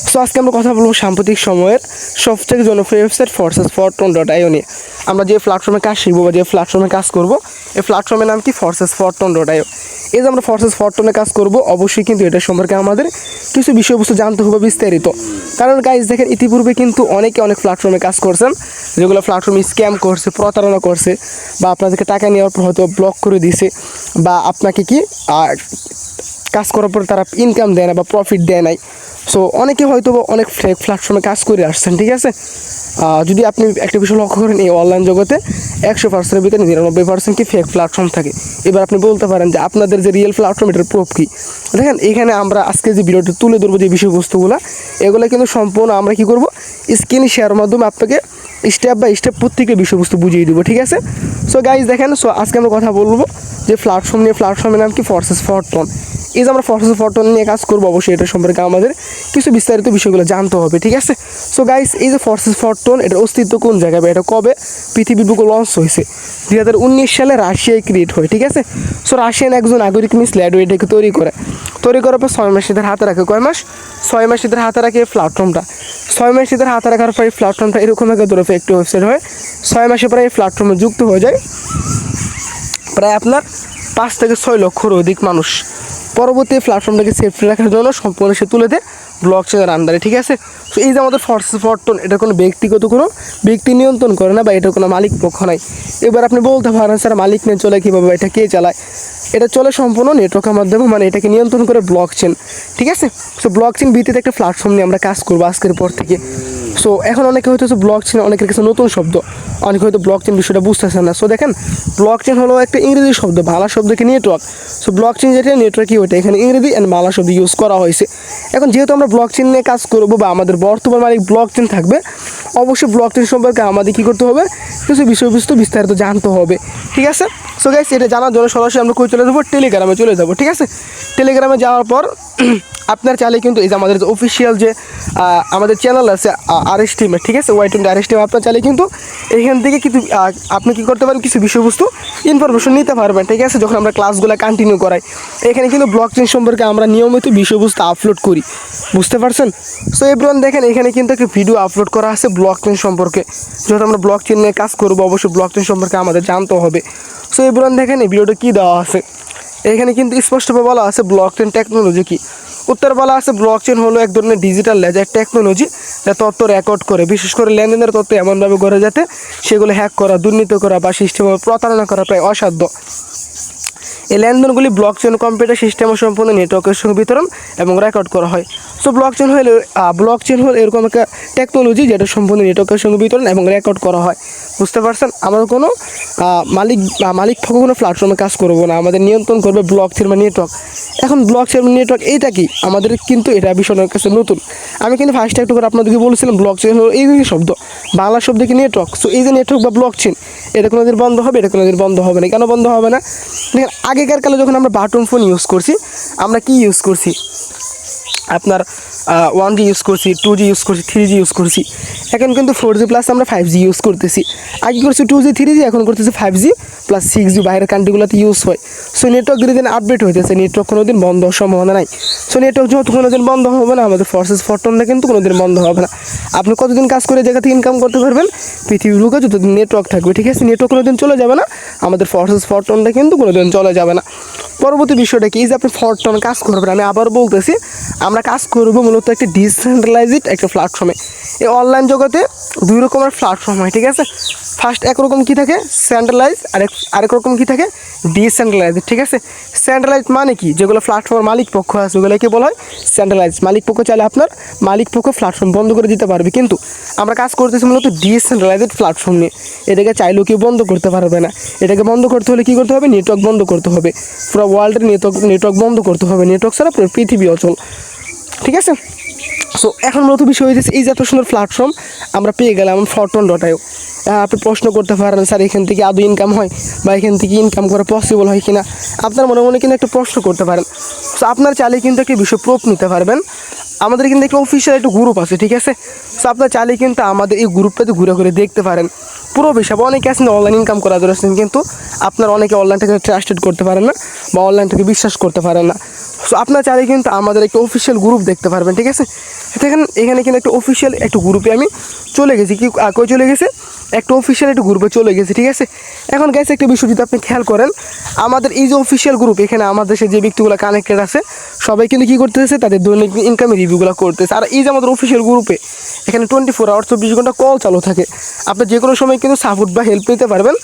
So আজকে আমরা কথা বলবো সাম্প্রতিক সময়ের সবথেকে জনপ্রিয় ওয়েবসাইট forces4ton.io নিয়ে। আমরা যে প্ল্যাটফর্মে কাজ শিখবো বা যে প্ল্যাটফর্মে কাজ করব, এই প্ল্যাটফর্মের নাম কি forces4ton.io। এই যে আমরা forces4ton-এ কাজ করব, অবশ্যই কিন্তু এটা সম্পর্কে আমাদের কিছু বিষয়বস্তু জানতে হবে বিস্তারিত। কারণ গাইজ দেখেন, ইতিপূর্বে কিন্তু অনেকে অনেক প্ল্যাটফর্মে কাজ করছেন, যেগুলো প্ল্যাটফর্মে স্ক্যাম করছে, প্রতারণা করছে, বা আপনাদেরকে টাকা নেওয়ার পর হয়তো ব্লক করে দিছে, বা আপনাকে কি কাজ করার পর তারা ইনকাম দেয় না বা প্রফিট দেয় নাই। সো অনেকে হয়তো অনেক ফেক প্ল্যাটফর্মে কাজ করে আসছেন, ঠিক আছে। যদি আপনি একটা বিষয় লক্ষ্য করেন, এই অনলাইন জগতে 100%-এর ভিতরে 99% কি ফেক প্ল্যাটফর্ম থাকে। এবার আপনি বলতে পারেন যে আপনাদের যে রিয়েল প্ল্যাটফর্ম, এটার প্রুফ কী? দেখেন, এখানে আমরা আজকে যে ভিডিওটি তুলে ধরবো, যে বিষয়বস্তুগুলো, এগুলো কিন্তু সম্পূর্ণ আমরা কী করবো, স্ক্রিন শেয়ারের মাধ্যমে আপনাকে স্টেপ বাই স্টেপ প্রত্যেকের বিষয়বস্তু বুঝিয়ে দেবো, ঠিক আছে। সো গাইজ দেখেন, সো আজকে আমরা কথা বলবো যে প্ল্যাটফর্ম নিয়ে। প্ল্যাটফর্মের নাম কি forces4ton। এই যে আমরা forces4ton নিয়ে কাজ করবো, অবশ্যই এটা সম্পর্কে আমাদের কিছু বিস্তারিত বিষয়গুলো জানতে হবে, ঠিক আছে। সো গাইস, এই যে forces4ton, এটার অস্তিত্ব কোন জায়গায় বা এটা কবে পৃথিবীর বুকে লঞ্চ হয়েছে? 2019 সালে রাশিয়ায় ক্রিয়েট হয়, ঠিক আছে। সো রাশিয়ান একজন নাগরিক মিস ল্যাডো এটাকে তৈরি করার পর 6 মাস এদের হাতে রাখে। কয় মাস? 6 মাস এদের হাতে রাখে এই প্ল্যাটফর্মটা। 6 মাস এদের হাতে রাখার পর এই প্ল্যাটফর্মটা এরকম একটা ধরে একটি ওয়েবসাইট হয়। 6 মাসে প্রায় এই প্ল্যাটফর্মে যুক্ত হয়ে যায় প্রায় আপনার 5 থেকে 6 লক্ষের অধিক মানুষ। পরবর্তী প্ল্যাটফর্মটাকে সেফটি রাখার জন্য সম্পূর্ণ সে তুলে দেয় ব্লকচেনের আন্ডারে, ঠিক আছে। সো এই যে আমাদের forces4ton, এটা কোনো ব্যক্তিগত কোনো ব্যক্তি নিয়ন্ত্রণ করে না বা এটার কোনো মালিক পক্ষ নাই। এবার আপনি বলতে পারেন, স্যার মালিক নিয়ে চলে কীভাবে, এটা কে চালায়? এটা চলে সম্পূর্ণ নেটওয়ার্কের মাধ্যমে, মানে এটাকে নিয়ন্ত্রণ করে ব্লকচেন, ঠিক আছে। সো ব্লকচেন ভিত্তিতে একটা প্ল্যাটফর্ম নিয়ে আমরা কাজ করবো আজকের পর থেকে। সো এখন অনেকে হয়তো ব্লকচেন অনেকের কাছে নতুন শব্দ, অনেকে হয়তো ব্লকচেন বিষয়টা বুঝতেছেন না। সো দেখেন, ব্লকচেন হলো একটা ইংরেজি শব্দ, বাংলা শব্দ কি নেটওয়ার্ক। সো ব্লকচেন যেটা, নেটওয়ার্ক কি ওইটা, এখানে ইংরেজি অ্যান্ড বাংলা শব্দ ইউজ করা হয়েছে। এখন যেহেতু আমরা ব্লকচেন নিয়ে কাজ করবো বা আমাদের বর্তমান মালিক ব্লকচেন থাকবে, অবশ্যই ব্লকচেন সম্পর্কে আমাদের কী করতে হবে, কিছু বিষয়বস্তু বিস্তারিত জানতে হবে, ঠিক আছে। সো গাইস, এটা জানার জন্য সরাসরি আমরা কই চলে যাবো, টেলিগ্রামে চলে যাবো, ঠিক আছে। টেলিগ্রামে যাওয়ার পর আপনার চাইলে কিন্তু এই যে আমাদের যে অফিসিয়াল যে আমাদের চ্যানেল আছে RS টিমে, ঠিক আছে, Y20 RS টিম, আপনার চাইলে কিন্তু এখান থেকে কিন্তু আপনি কী করতে পারেন, কিছু বিষয়বস্তু ইনফরমেশন নিতে পারবেন, ঠিক আছে। যখন আমরা ক্লাসগুলো কন্টিনিউ করাই, এখানে কিন্তু ব্লকচেন সম্পর্কে আমরা নিয়মিত বিষয়বস্তু আপলোড করি, বুঝতে পারছেন। সো এভরিওয়ান দেখেন, এখানে কিন্তু একটা ভিডিও আপলোড করা আছে ব্লকচেন সম্পর্কে। যেহেতু আমরা ব্লকচেন নিয়ে কাজ করবো, অবশ্যই ব্লকচেন সম্পর্কে আমাদের জানতে হবে। সো এভরিওয়ান দেখেন, এই ভিডিওটা কী দেওয়া আছে, এখানে কিন্তু স্পষ্টভাবে বলা আছে ব্লকচেন টেকনোলজি কী। উত্তর বলা আছে, ব্লকচেন হলো এক ধরনের ডিজিটাল লেজার টেকনোলজি, যা তথ্য রেকর্ড করে, বিশেষ করে লেনদেনের তথ্য এমনভাবে করে যাতে সেগুলো হ্যাক করা, দুর্নীতি করা বা সিস্টেমভাবে প্রতারণা করা প্রায় অসাধ্য। এই লেনদেনগুলি ব্লকচেন কম্পিউটার সিস্টেমে সম্পূর্ণ নেটওয়ার্কের সঙ্গে বিতরণ এবং রেকর্ড করা হয়। সো ব্লকচেন হলো এরকম একটা টেকনোলজি যেটা সম্পূর্ণ নেটওয়ার্কের সঙ্গে বিতরণ এবং রেকর্ড করা হয়, বুঝতে পারছেন। আমরা কোনো মালিক পক্ষ কোনো প্ল্যাটফর্মে কাজ করবো না, আমাদের নিয়ন্ত্রণ করবে ব্লকচেন বা নেটওয়ার্ক। এখন ব্লকচেন নেটওয়ার্ক এইটা কি, আমাদের কিন্তু এটা বিষয়ের কাছে নতুন। আমি কিন্তু ফার্স্টে একটু করে আপনাদেরকে বলেছিলাম ব্লকচেন হলো এই শব্দ, বাংলা শব্দ কি নেটওয়ার্ক। সো এই যে নেটওয়ার্ক বা ব্লকচেন, এটা কোনো দিন বন্ধ হবে, এটা কোনো দিন বন্ধ হবে না। কেন বন্ধ হবে না? দেখেন, আগেকার কালে যখন আমরা বাটন ফোন ইউজ করছি, আমরা কি ইউজ করছি, আপনার 1G ইউজ করছি, 2G ইউজ করছি, 3G ইউজ করছি। এখন কিন্তু 4G প্লাস আমরা 5G ইউজ করতেছি। আগে করছি 2G 3G, এখন করতেছি 5G প্লাস 6G, বাইরের কান্ট্রিগুলোতে ইউজ হয়। সো নেটওয়ার্ক ধীরে ধীরে আপডেট হইতেছে, নেটওয়ার্ক কোনো দিন বন্ধ হওয়ার সম্ভাবনা নাই। সো নেটওয়ার্ক যেহেতু কোনো দিন বন্ধ হবে না, আমাদের forces4ton কিন্তু কোনো দিন বন্ধ হবে না। আপনি কতদিন কাজ করে জায়গা থেকে ইনকাম করতে পারবেন, পৃথিবীর বুকে যতদিন নেটওয়ার্ক থাকবে, ঠিক আছে। নেটওয়ার্ক কোনো দিন চলে যাবে না, আমাদের forces4ton কিন্তু কোনো দিন চলে যাবে না। পরবর্তী বিষয়টা কি, যে আপনি 4ton কাজ করবেন, আমি আবার বলতেছি, আমরা কাজ করবো মূলত একটা ডিসেন্ট্রালাইজড একটা প্ল্যাটফর্মে। এই অনলাইন জগতে 2 রকমের প্ল্যাটফর্ম হয়, ঠিক আছে। ফার্স্ট একরকম কী থাকে, সেন্ট্রালাইজ, আরেক রকম কী থাকে, ডিসেন্ট্রালাইজড, ঠিক আছে। সেন্ট্রালাইজ মানে কি, যেগুলো প্ল্যাটফর্ম মালিক পক্ষ আছে ওগুলোকে বলা হয় সেন্ট্রালাইজ। মালিক পক্ষ চাইলে আপনার মালিক পক্ষ প্ল্যাটফর্ম বন্ধ করে দিতে পারবে, কিন্তু আমরা কাজ করতেছি মূলত ডিসেন্ট্রালাইজড প্ল্যাটফর্ম নিয়ে। এটাকে চাইলেও কেউ বন্ধ করতে পারবে না। এটাকে বন্ধ করতে হলে কী করতে হবে, নেটওয়ার্ক বন্ধ করতে হবে, পুরো ওয়ার্ল্ডের নেটওয়ার্ক বন্ধ করতে হবে। নেটওয়ার্ক ছাড়া পুরো পৃথিবী অচল, ঠিক আছে। সো এখন মূলত বিষয় হয়েছে, এই যে এত সুন্দর প্ল্যাটফর্ম আমরা পেয়ে গেলাম forton.io। আপনি প্রশ্ন করতে পারেন, স্যার এখান থেকে আদৌ ইনকাম হয় বা এখান থেকে ইনকাম করা পসিবল হয় কিনা, আপনার মনে মনে কিন্তু একটা প্রশ্ন করতে পারেন। সো আপনার চাইলে কিন্তু একটা বিষয় প্রুফ নিতে পারবেন। আমাদের কিন্তু একটা অফিসিয়াল একটা গ্রুপ আছে, ঠিক আছে। সো আপনার চাইলে কিন্তু আমাদের এই গ্রুপটাতে ঘুরে ঘুরে দেখতে পারেন পুরো হিসাব অনেকে আছেন অনলাইন ইনকাম করা ধরেছেন, কিন্তু আপনার অনেকে অনলাইনটাকে ট্রাস্টেড করতে পারেন না বা অনলাইনটাকে বিশ্বাস করতে পারেন না। সো আপনার চাইলে কিন্তু আমাদের একটা অফিসিয়াল গ্রুপ দেখতে পারবেন, ঠিক আছে। দেখেন এখানে কিন্তু একটা অফিসিয়াল একটা গ্রুপে আমি চলে গেছি, কি কই চলে গেছে, একটা অফিসিয়াল একটা গ্রুপে চলে গেছে, ঠিক আছে। এখন গাইস একটা বিষয় যদি আপনি খেয়াল করেন, আমাদের এই যে অফিসিয়াল গ্রুপ, এখানে আমাদের দেশে যে ব্যক্তিগুলো কানেক্টেড আছে সবাই কিন্তু কী করতেছে, তাদের দৈনিক ইনকামের রিভিউগুলো করতেছে। আর এই যে আমাদের অফিসিয়াল গ্রুপে এখানে 24 আওয়ার 24 ঘন্টা কল চালু থাকে, আপনি যে কোনো সময় কিন্তু সাপোর্ট বা হেল্প নিতে পারবেন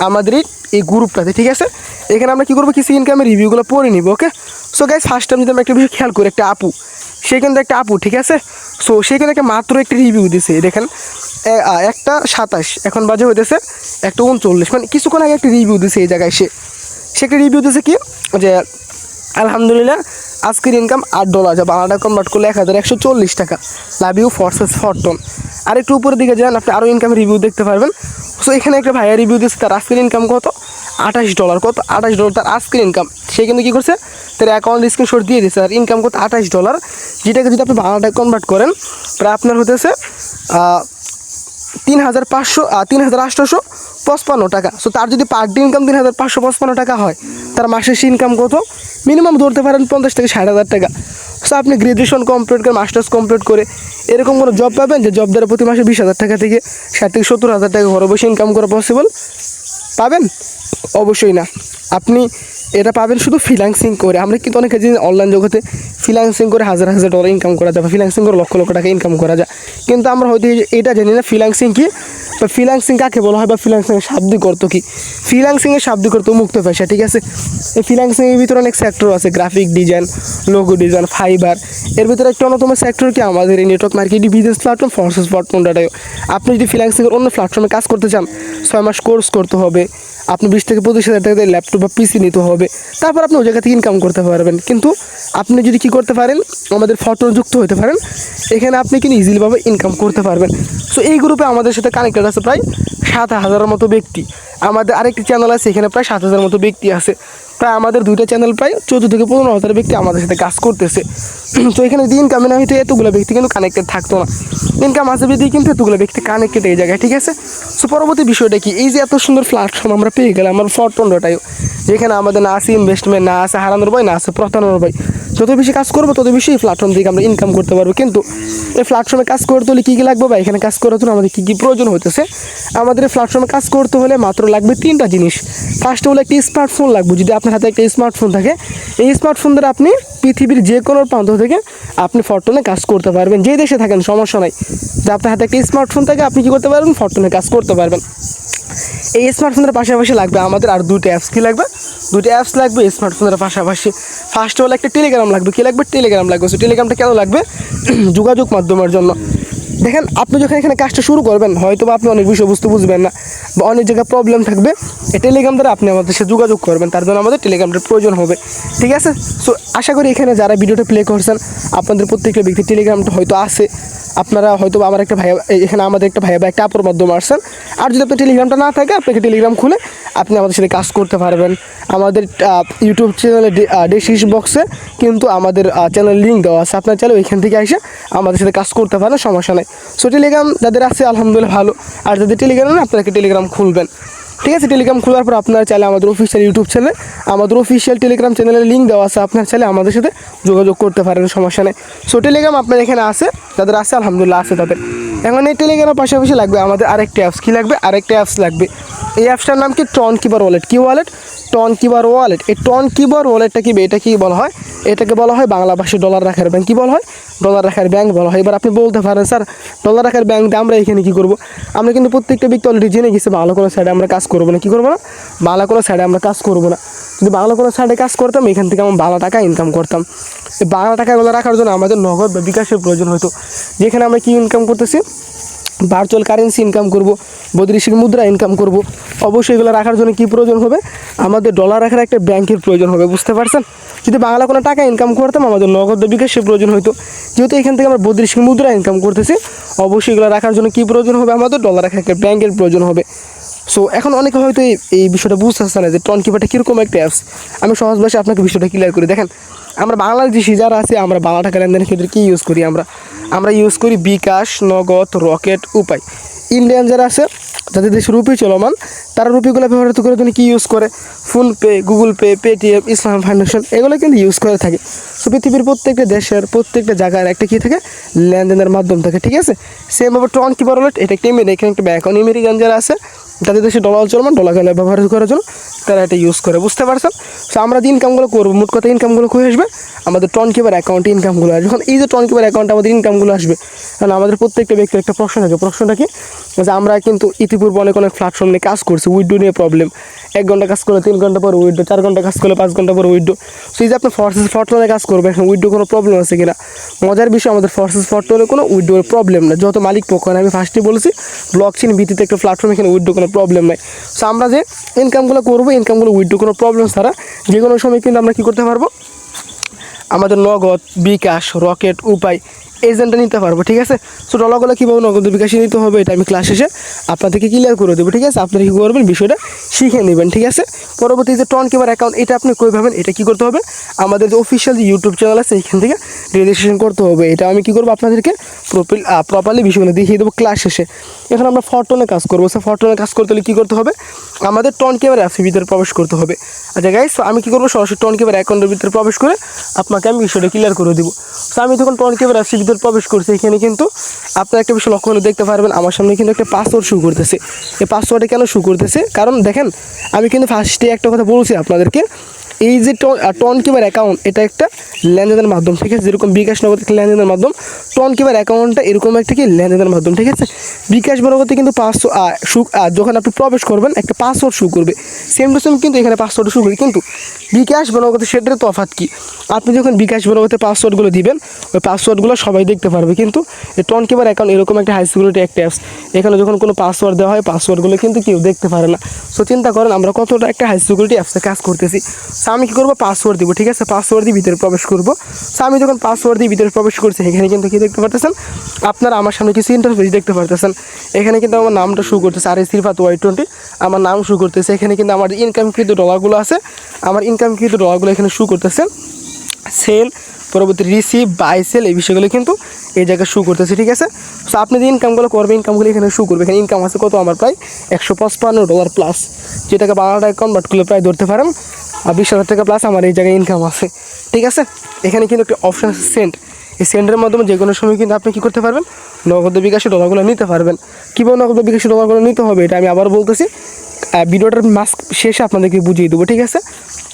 আমাদের এই গ্রুপটাতে, ঠিক আছে। এখানে আমরা কী করবো, কিছু ইনকামের রিভিউগুলো পড়ে নিব, ওকে। সো গাইস ফার্স্ট টাইম যদি আমরা একটা বিষয় খেয়াল করি, একটা আপু, সে কিন্তু একটা আপু, ঠিক আছে। সো সে কিন্তু একটা মাত্র একটা রিভিউ দিছে, দেখেন 1:27, এখন বাজে হইতেছে 1:39, মানে কিছুক্ষণ আগে একটা রিভিউ দিছে এই জায়গায়। সে একটা রিভিউ দিছে কি, যে আলহামদুলিল্লাহ আজকের ইনকাম $8, যা বাংলা টাকা কনভার্ট করলে 1140 টাকা, লাভ ইউ ফরসেস ফরটন। আর একটু উপরের দিকে যান, আপনি আরও ইনকাম রিভিউ দেখতে পারবেন। সো এখানে একটা ভাইয়া রিভিউ দিচ্ছে, তার আজকের ইনকাম কত, $28, কত $28 তার আজকের ইনকাম। সে কিন্তু কী করছে, তার অ্যাকাউন্ট স্ক্রিনশট দিয়ে দিচ্ছে, আর ইনকাম কত $28, যেটাকে যদি আপনি বাংলা টাকা কনভার্ট করেন প্রায় আপনার হতেছে 3,855 টাকা। সো তার যদি পার ডে ইনকাম 3,555 টাকা হয়, তার মাসের ইনকাম কত, মিনিমাম ধরতে পারেন 50 থেকে 60,000 টাকা। সো আপনি গ্র্যাজুয়েশন কমপ্লিট করে, মাস্টার্স কমপ্লিট করে এরকম কোনো জব পাবেন যে জব দ্বারা প্রতি মাসে 20,000 টাকা থেকে 60 থেকে 70,000 টাকা ঘরে বসে ইনকাম করা পসিবল পাবেন? অবশ্যই না। আপনি এটা পাবেন শুধু ফ্রিল্যান্সিং করে। আমরা কিন্তু অনেকে জানি অনলাইন জগতে ফ্রিল্যান্সিং করে হাজার হাজার ডলার ইনকাম করা যায়, বা ফ্রিল্যান্সিং করে লক্ষ লক্ষ টাকা ইনকাম করা যায়, কিন্তু আমরা হয়তো এটা জানি না ফ্রিল্যান্সিং কী, বা ফ্রিল্যান্সিং কাকে বলা হয়, বা ফ্রিল্যান্সিংয়ের শাব্দিক অর্থ কী। ফ্রিল্যান্সিংয়ের শাব্দিক অর্থ মুক্ত পেশা, ঠিক আছে। এই ফ্রিল্যান্সিংয়ের ভিতরে অনেক সেক্টর আছে, graphic design, logo design, fibre. এর ভিতরে একটা অন্যতম সেক্টর কি আমাদের এই নেটওয়ার্ক মার্কেটিং বিজনেস প্ল্যাটফর্ম ফরসেস.com.io। আপনি যদি ফ্রিল্যান্সিংয়ের অন্য প্ল্যাটফর্মে কাজ করতে চান, 6 মাস কোর্স করতে হবে, আপনি 20 থেকে 25,000 টাকা দিয়ে ল্যাপটপ বা পিসি নিতে হবে, তারপর আপনি ওই জায়গা থেকে ইনকাম করতে পারবেন। কিন্তু আপনি যদি কী করতে পারেন, আমাদের ফটোন যুক্ত হতে পারেন, এখানে আপনি কিন্তু ইজিলিভাবে ইনকাম করতে পারবেন। সো এই গ্রুপে আমাদের সাথে কানেক্টেড আছে প্রায় 7,000-এর মতো ব্যক্তি। আমাদের আরেকটি চ্যানেল আছে, এখানে প্রায় 7,000 মতো ব্যক্তি আছে। প্রায় আমাদের দুইটা চ্যানেল প্রায় 14 থেকে 15,000 ব্যক্তি আমাদের সাথে কাজ করতেছে। তো এখানে যদি ইনকামে না হইতো এতগুলো ব্যক্তি কিন্তু কানেক্টেড থাকতো না। ইনকাম আসবে দিয়ে কিন্তু এতগুলো ব্যক্তি কানেক্টেড এই জায়গায়, ঠিক আছে। সো পরবর্তী বিষয়টা কি, এই যে এত সুন্দর প্ল্যাটফর্ম আমরা পেয়ে গেলাম আমার ফরটন.io, যেখানে আমাদের না আছে ইনভেস্টমেন্ট, না আছে হারানোর ভয়, না আছে প্রতারণার ভয়। যত বেশি কাজ করবো তত বেশি এই প্ল্যাটফর্ম থেকে আমরা ইনকাম করতে পারবো। কিন্তু এই প্ল্যাটফর্মে কাজ করতে হলে কী কী লাগবে, বা এখানে কাজ করার জন্য আমাদের কী কী প্রয়োজন হতেছে, আমাদের এই প্ল্যাটফর্মে কাজ করতে হলে মাত্র লাগবে 3টা জিনিস। ফার্স্ট হলো একটি স্মার্টফোন লাগবে। যদি আপনার হাতে একটা স্মার্টফোন থাকে, এই স্মার্টফোন দ্বারা আপনি পৃথিবীর যে কোনো প্রান্ত থেকে আপনি ফরটনে কাজ করতে পারবেন, যেই দেশে থাকেন সমস্যা নাই। যে আপনার হাতে একটা স্মার্টফোন থাকে, আপনি কী করতে পারবেন, ফরটনে কাজ করতে পারবেন। এই স্মার্টফোনের পাশাপাশি লাগবে আমাদের আর 2টা অ্যাপস। কী লাগবে, 2টা অ্যাপস লাগবে স্মার্টফোনের পাশাপাশি। ফার্স্ট হলো একটা টেলিগ্রাম লাগবে। কী লাগবে, টেলিগ্রাম লাগবে। সো টেলিগ্রামটা কেন লাগবে, যোগাযোগ মাধ্যমের জন্য। দেখেন আপনি যখন এখানে কাজটা শুরু করবেন, হয়তো বা আপনি অনেক বিষয়বস্তু বুঝবেন না, বা অনেক জায়গায় প্রবলেম থাকবে, এই টেলিগ্রাম দ্বারা আপনি আমাদের সাথে যোগাযোগ করবেন, তার জন্য আমাদের টেলিগ্রামটার প্রয়োজন হবে, ঠিক আছে। সো আশা করি এখানে যারা ভিডিওটা প্লে করছেন, আপনাদের প্রত্যেকটা ব্যক্তি টেলিগ্রামটা হয়তো আছে। আপনারা হয়তো আমার একটা ভাইয়া, এখানে আমাদের একটা ভাইয়া বা একটা আপুর মাধ্যমে আসছেন। আর যদি আপনার টেলিগ্রামটা না থাকে, আপনাকে টেলিগ্রাম খুলে আপনি আমাদের সাথে কাজ করতে পারবেন। আমাদের ইউটিউব চ্যানেলের ডেসক্রিপশন বক্সে কিন্তু আমাদের চ্যানেল লিঙ্ক দেওয়া আছে, আপনার চাইলে ওইখান থেকে এসে আমাদের সাথে কাজ করতে পারেন, সমস্যা নেই। সো টেলিগ্রাম যাদের আছে আলহামদুলিল্লাহ ভালো, আর যাদের টেলিগ্রাম না, আপনাকে টেলিগ্রাম খুলবেন, ঠিক আছে। টেলিগ্রাম খোলার পর আপনারা চাইলে আমাদের অফিসিয়াল ইউটিউব চ্যানেলে, আমাদের অফিসিয়াল টেলিগ্রাম চ্যানেলের লিঙ্ক দেওয়া আছে, আপনার চাইলে আমাদের সাথে যোগাযোগ করতে পারেন, সমস্যা নেই। সো টেলিগ্রাম আপনার এখানে আছে, যাদের আছে আলহামদুলিল্লাহ আছে তাদের। এখন এই টেলিগ্রামের পাশাপাশি লাগবে আমাদের আরেকটা অ্যাপস। কী লাগবে, আরেকটা অ্যাপস লাগবে। এই অ্যাপসটার নাম কি, টন কিপার ওয়ালেট। কি ওয়ালেট, টন কিপার ওয়ালেট। এই টন কিপার ওয়ালেটটা কি, এটা কি বলা হয়, এটাকে বলা হয় বাংলা ভাষায় ডলার রাখার ব্যাংক। কী বলা হয়, ডলার রাখার ব্যাংক বলা হয়। এবার আপনি বলতে পারেন স্যার ডলার রাখার ব্যাংক দিয়ে আমরা এখানে কী করবো, আমরা কিন্তু প্রত্যেকটা ব্যক্তি অলরেডি জেনে গেছি বাংলা কোনো সাইডে আমরা কাজ করবো না। কী করবো না, বাংলা কোনো সাইডে আমরা কাজ করবো না। যদি বাংলা কোনো সাইডে কাজ করতাম, এখান থেকে আমরা বাংলা টাকা ইনকাম করতাম। এই বাংলা টাকাগুলো রাখার জন্য আমাদের নগদ বা বিকাশের প্রয়োজন হতো, যেখানে আমরা কী ইনকাম করতেছি, ভার্চুয়াল কারেন্সি ইনকাম করব, বৈদেশিক মুদ্রা ইনকাম করব। অবশ্যই এগুলো রাখার জন্য কী প্রয়োজন হবে, আমাদের ডলার রাখার একটা ব্যাংকের প্রয়োজন হবে, বুঝতে পারছেন। যদি বাংলা কোনো টাকা ইনকাম করতাম, আমাদের নগদ বিকাশের প্রয়োজন হতো। যেহেতু এখান থেকে আমরা বৈদেশিক মুদ্রা ইনকাম করতেছি, অবশ্যই এগুলো রাখার জন্য কী প্রয়োজন হবে, আমাদের ডলার রাখার একটা ব্যাংকের প্রয়োজন হবে। সো এখন অনেকে হয়তো এই বিষয়টা বুঝতেছে না যে টন কিপারটা কীরকম একটা অ্যাপস। আমি সহজ ভাষায় আপনাকে বিষয়টা ক্লিয়ার করি। দেখেন আমরা বাংলাদেশি যারা আছে, আমরা বাংলা টাকা লেনদেনের ক্ষেত্রে কী ইউজ করি, আমরা ইউজ করি বিকাশ, নগদ, রকেট, উপায়। ইন্ডিয়ান যারা আছে যাদের দেশে রুপি চলমান তারা রুপিগুলো ব্যবহৃত করার জন্য কী ইউজ করে, ফোনপে, গুগল পে, পেটিএম, ইসলাম ফাউন্ডেশন এগুলো কিন্তু ইউজ করে থাকে। সো পৃথিবীর প্রত্যেকটা দেশের প্রত্যেকটা জায়গার একটা কী থাকে, লেনদেনের মাধ্যম থাকে, ঠিক আছে। সেমভাবে টন কিপার ওয়ালেট এটা একটা এখানে একটা ব্যাংক আমেরিকান যারা আছে তাদের দেশে ডলার চলমান ডলারগুলো ব্যবহার করার জন্য তারা এটা ইউজ করে, বুঝতে পারছেন। সো আমরা যে ইনকামগুলো করবো মোট কথা ইনকামগুলো কই আসবে, আমাদের টন কিপার অ্যাকাউন্টে ইনকামগুলো আসবে। যখন এই যে টন কিপার অ্যাকাউন্টে আমাদের ইনকামগুলো আসবে, কারণ আমাদের প্রত্যেকটা ব্যক্তির একটা প্রশ্ন থাকে, প্রশ্নটা কি যে আমরা কিন্তু ইতিপূর্বে অনেক প্ল্যাটফর্ম নিয়ে কাজ করছি, উইডো নিয়ে প্রবলেম, 1 ঘন্টা কাজ করলে 3 ঘন্টা পর উইডো, 4 ঘন্টা কাজ করলে 5 ঘন্টা পর উইডো। সো এই যে আপনি ফর্টনে কাজ করবে, এখন উইডো কোনো প্রবলেম আছে কিনা, মজার বিষয় আমাদের ফর্টনে কোনো উইডোর প্রবলেম না, যত মালিক পক্ষ আমি ফার্স্টে বলেছি ব্লক চেইন ভিত্তিতে একটা প্ল্যাটফর্ম, এখানে উইডো কোনো প্রবলেম নাই। সো আমরা যে ইনকামগুলো করবো ইনকামগুলো উইডো কোনো প্রবলেম ছাড়া যে কোনো সময় কিন্তু আমরা কী করতে পারবো, আমাদের নগদ, বিকাশ, রকেট, উপায় এজেন্টটা নিতে পারবো, ঠিক আছে। সো ডলারগুলো কীভাবে নগদ বিকাশে নিতে হবে এটা আমি ক্লাস শেষে আপনাদেরকে ক্লিয়ার করে দেবো, ঠিক আছে। আপনারা কী করবেন বিষয়টা শিখে নেবেন, ঠিক আছে। পরবর্তী যে টন কিপার অ্যাকাউন্ট এটা আপনি কই পাবেন, এটা কী করতে হবে, আমাদের যে অফিসিয়াল যে ইউটিউব চ্যানেল আছে এইখান থেকে রেজিস্ট্রেশন করতে হবে। এটা আমি কী করবো আপনাদেরকে প্রপারলি বিষয়গুলো দেখিয়ে দেবো ক্লাস শেষে। এখন আমরা ফর্টনে কাজ করবো। সো ফর্টনে কাজ করতে হলে কী করতে হবে, আমাদের টন কিপার অ্যাপসের ভিতরে প্রবেশ করতে হবে। আচ্ছা গাইস, সো আমি কী করবো, সরাসরি টন কিপার অ্যাকাউন্টের ভিতরে প্রবেশ করে আপনাকে আমি বিষয়টা ক্লিয়ার করে দেবো। সো আমি যখন টন কিপার অ্যাপসের ভিতরে প্রবেশ করছি, এখানে কিন্তু আপনার একটা বিষয় লক্ষ্য করে দেখতে পারবেন, আমার সামনে কিন্তু একটা পাসওয়ার্ড শো করতেছে। এই পাসওয়ার্ডে কেন শো করতেছে, কারণ দেখেন আমি কিন্তু ফার্স্টে একটা কথা বলছি আপনাদেরকে, এই যে টন কিপার অ্যাকাউন্ট এটা একটা লেনদেনের মাধ্যম, ঠিক আছে। যেরকম বিকাশ নগদ একটা লেনদেনের মাধ্যম, টন কিপার অ্যাকাউন্টটা এরকম একটা কি লেনদেনের মাধ্যম, ঠিক আছে। বিকাশ নগদে কিন্তু যখন আপনি প্রবেশ করবেন একটা পাসওয়ার্ড শো করবে, সেম টু সেম কিন্তু এখানে পাসওয়ার্ড শো করবে, কিন্তু বিকাশ নগদে সেটার তফাৎ কি, আপনি যখন বিকাশ নগদে পাসওয়ার্ডগুলো দিবেন ওই পাসওয়ার্ডগুলো সবাই দেখতে পারবে, কিন্তু এই টন কিপার অ্যাকাউন্ট এরকম একটা হাই সিকিউরিটি একটা অ্যাপস, এখানে যখন কোনো পাসওয়ার্ড দেওয়া হয় পাসওয়ার্ডগুলো কিন্তু কেউ দেখতে পারে না। সো চিন্তা করেন আমরা কতটা একটা হাই সিকিউরিটি অ্যাপসে কাজ করতেছি। সো আমি কী করবো, পাসওয়ার্ড দিব, ঠিক আছে, পাসওয়ার্ড দিয়ে ভিতরে প্রবেশ করবো। সো আমি যখন পাসওয়ার্ড দিয়ে ভিতরে প্রবেশ করছি, এখানে কিন্তু কী দেখতে পারতেছেন আপনারা, আমার সামনে কিছু ইন্টারফেস দেখতে পারতেছেন। এখানে কিন্তু আমার নামটা শো করতেছে, আর সিরফাত Y20 আমার নাম শো করতেছে। এখানে কিন্তু আমার ইনকামকৃত ডলারগুলো আছে, আমার ইনকামকৃত ডলারগুলো এখানে শো করতেছে। সেল, পরবর্তী রিসিভ, বাই, সেল এই বিষয়গুলো কিন্তু এই জায়গায় শো করতেছে, ঠিক আছে। সো আপনি যে ইনকামগুলো করবেন ইনকামগুলো এখানে শো করবে। এখানে ইনকাম আছে কত, আমার প্রায় $155 প্লাস, যেটাকে বাংলা টাকা কনভার্ট করলে প্রায় ধরতে পারেন 20,000 টাকা প্লাস আমার এই জায়গায় ইনকাম আছে, ঠিক আছে। এখানে কিন্তু একটা অপশান আছে সেন্ড, এই সেন্ডের মাধ্যমে যে কোনো সময় কিন্তু আপনি কী করতে পারবেন, নগদ বিকাশে ডলারগুলো নিতে পারবেন। কীভাবে নগদ বিকাশে ডলারগুলো নিতে হবে এটা আমি আবার বলতেছি, ভিডিওটার শেষে আপনাদেরকে বুঝিয়ে দেবো, ঠিক আছে।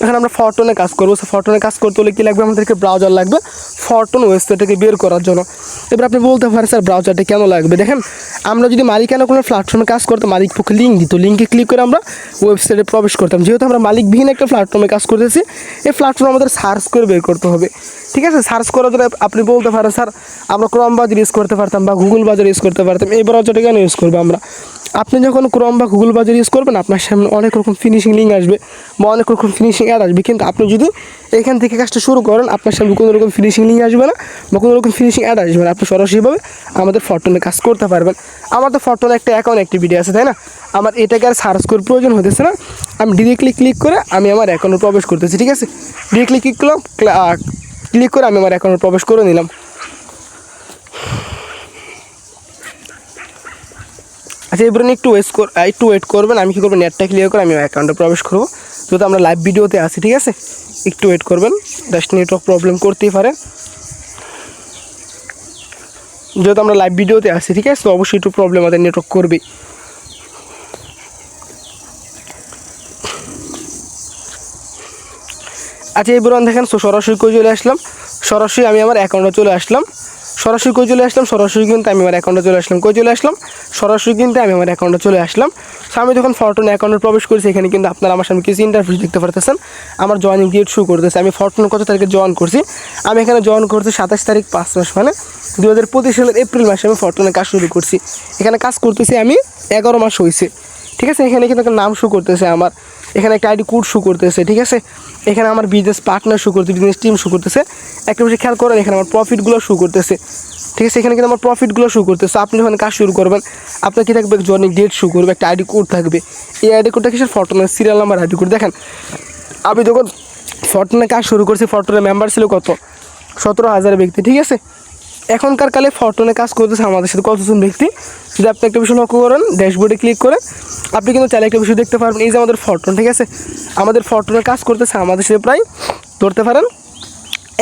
এখন আমরা ফর্টনে কাজ করবো। সো ফর্টনে কাজ করতে হলে কী লাগবে, আমাদেরকে ব্রাউজার লাগবে ফর্টন ওয়েবসাইটটাকে বের করার জন্য। এবার আপনি বলতে পারেন স্যার ব্রাউজারটা কেন লাগবে, দেখেন আমরা যদি মালিকানা কোনো প্ল্যাটফর্মে কাজ করতাম, মালিক পক্ষে লিঙ্ক দিত, লিঙ্কে ক্লিক করে আমরা ওয়েবসাইটে প্রবেশ করতাম। যেহেতু আমরা মালিকবিহীন একটা প্ল্যাটফর্মে কাজ করতেছি, এই প্ল্যাটফর্ম আমাদের সার্চ করে বের করতে হবে, ঠিক আছে। সার্চ করার জন্য আপনি বলতে পারেন স্যার আমরা ক্রোম ব্রাউজার ইউজ করতে পারতাম বা গুগল ব্রাউজার ইউজ করতে পারতাম, এই ব্রাউজারটা কেন ইউজ করবো আমরা। আপনি যখন ক্রোম বা গুগল ব্রাউজার ইউজ করবেন আপনার সামনে অনেক রকম ফিনিশিং লিঙ্ক আসবে বা অনেক রকম ফিনিশিং অ্যাড আসবে, কিন্তু আপনি যদি এখান থেকে কাজটা শুরু করেন আপনার সামনে কোনো রকম ফিনিশিং লিঙ্ক আসবে না বা কোনো রকম ফিনিশিং অ্যাড আসবে না, আপনি সরাসরিভাবে আমাদের ফর্টনে কাজ করতে পারবেন। আমার তো ফর্টনে একটা অ্যাকাউন্ট অ্যাক্টিভিটি আছে, তাই না, আমার এটাকে আর সার্চ করার প্রয়োজন হতেছে না, আমি ডিরেক্টলি ক্লিক করে আমি আমার অ্যাকাউন্টে প্রবেশ করতেছি, ঠিক আছে। ডিরেক্টলি ক্লিক করে আমি আমার অ্যাকাউন্টে প্রবেশ করে নিলাম। আচ্ছা এবার একটু ওয়েট করবেন, আমি কী করবো, নেটটা ক্লিয়ার করে আমি অ্যাকাউন্টে প্রবেশ করবো, যেহেতু আমরা লাইভ ভিডিওতে আছি, ঠিক আছে। একটু ওয়েট করবেন, জাস্ট নেটওয়ার্ক প্রবলেম করতেই পারে, যেহেতু আমরা লাইভ ভিডিওতে আছি, ঠিক আছে, তো অবশ্যই একটু প্রবলেম আমাদের নেটওয়ার্ক করবে। আচ্ছা এবার দেখেন, সরাসরি কই চলে আসলাম, সরাসরি আমি আমার অ্যাকাউন্টে চলে আসলাম, সরাসরি কই চলে আসলাম, সরাসরি কিন্তু আমি আমার অ্যাকাউন্টে চলে আসলাম, কই চলে আসলাম, সরাসরি কিন্তু আমি আমার অ্যাকাউন্টে চলে আসলাম। সো আমি যখন ফর্টন অ্যাকাউন্টে প্রবেশ করেছি, এখানে কিন্তু আপনারা আমার সামনে কিছু ইন্টারফেস দেখতে পারতেছেন, আমার জয়েনিং ডেট শো করতেছে, আমি ফর্টন কত তারিখে জয়েন করছি, আমি এখানে জয়েন করছি 27 তারিখ 5 মাস, মানে 2025 সালের এপ্রিল মাসে আমি ফর্টনে কাজ শুরু করছি। এখানে কাজ করতেছি আমি 11 মাস হয়েছে, ঠিক আছে। এখানে কিন্তু একটা নাম শো করতেছে আমার, এখানে একটা আইডি কোড শো করতেছে, ঠিক আছে। এখানে আমার বিজনেস পার্টনার শো করতেছে, বিজনেস টিম শো করতেছে, একটা বিষয় খেয়াল করেন এখানে আমার প্রফিটগুলো শো করতেছে, ঠিক আছে। এখানে কিন্তু আমার প্রফিটগুলো শো করতেছে। আপনি যখন কাজ শুরু করবেন আপনার কী থাকবে, জয়েনিং ডেট শো করবে, একটা আইডি কোড থাকবে, এই আইডি কোডটা কিসের, ফর্টনের সিরিয়াল নাম্বার আইডি কোড। দেখেন আমি যখন ফর্টনে কাজ শুরু করছি ফর্টনের মেম্বার ছিল কত, 17,000 ব্যক্তি, ঠিক আছে। এখনকার কালে ফরটনে কাজ করতেছে আমাদের সাথে কতজন ব্যক্তি, যদি আপনি একটা বিষয় লক্ষ্য করেন, ড্যাশবোর্ডে ক্লিক করে আপনি কিন্তু চাইলে একটা বিষয় দেখতে পারবেন। এই যে আমাদের ফরটন, ঠিক আছে, আমাদের ফরটনে কাজ করতেছে আমাদের সাথে প্রায় ধরতে পারেন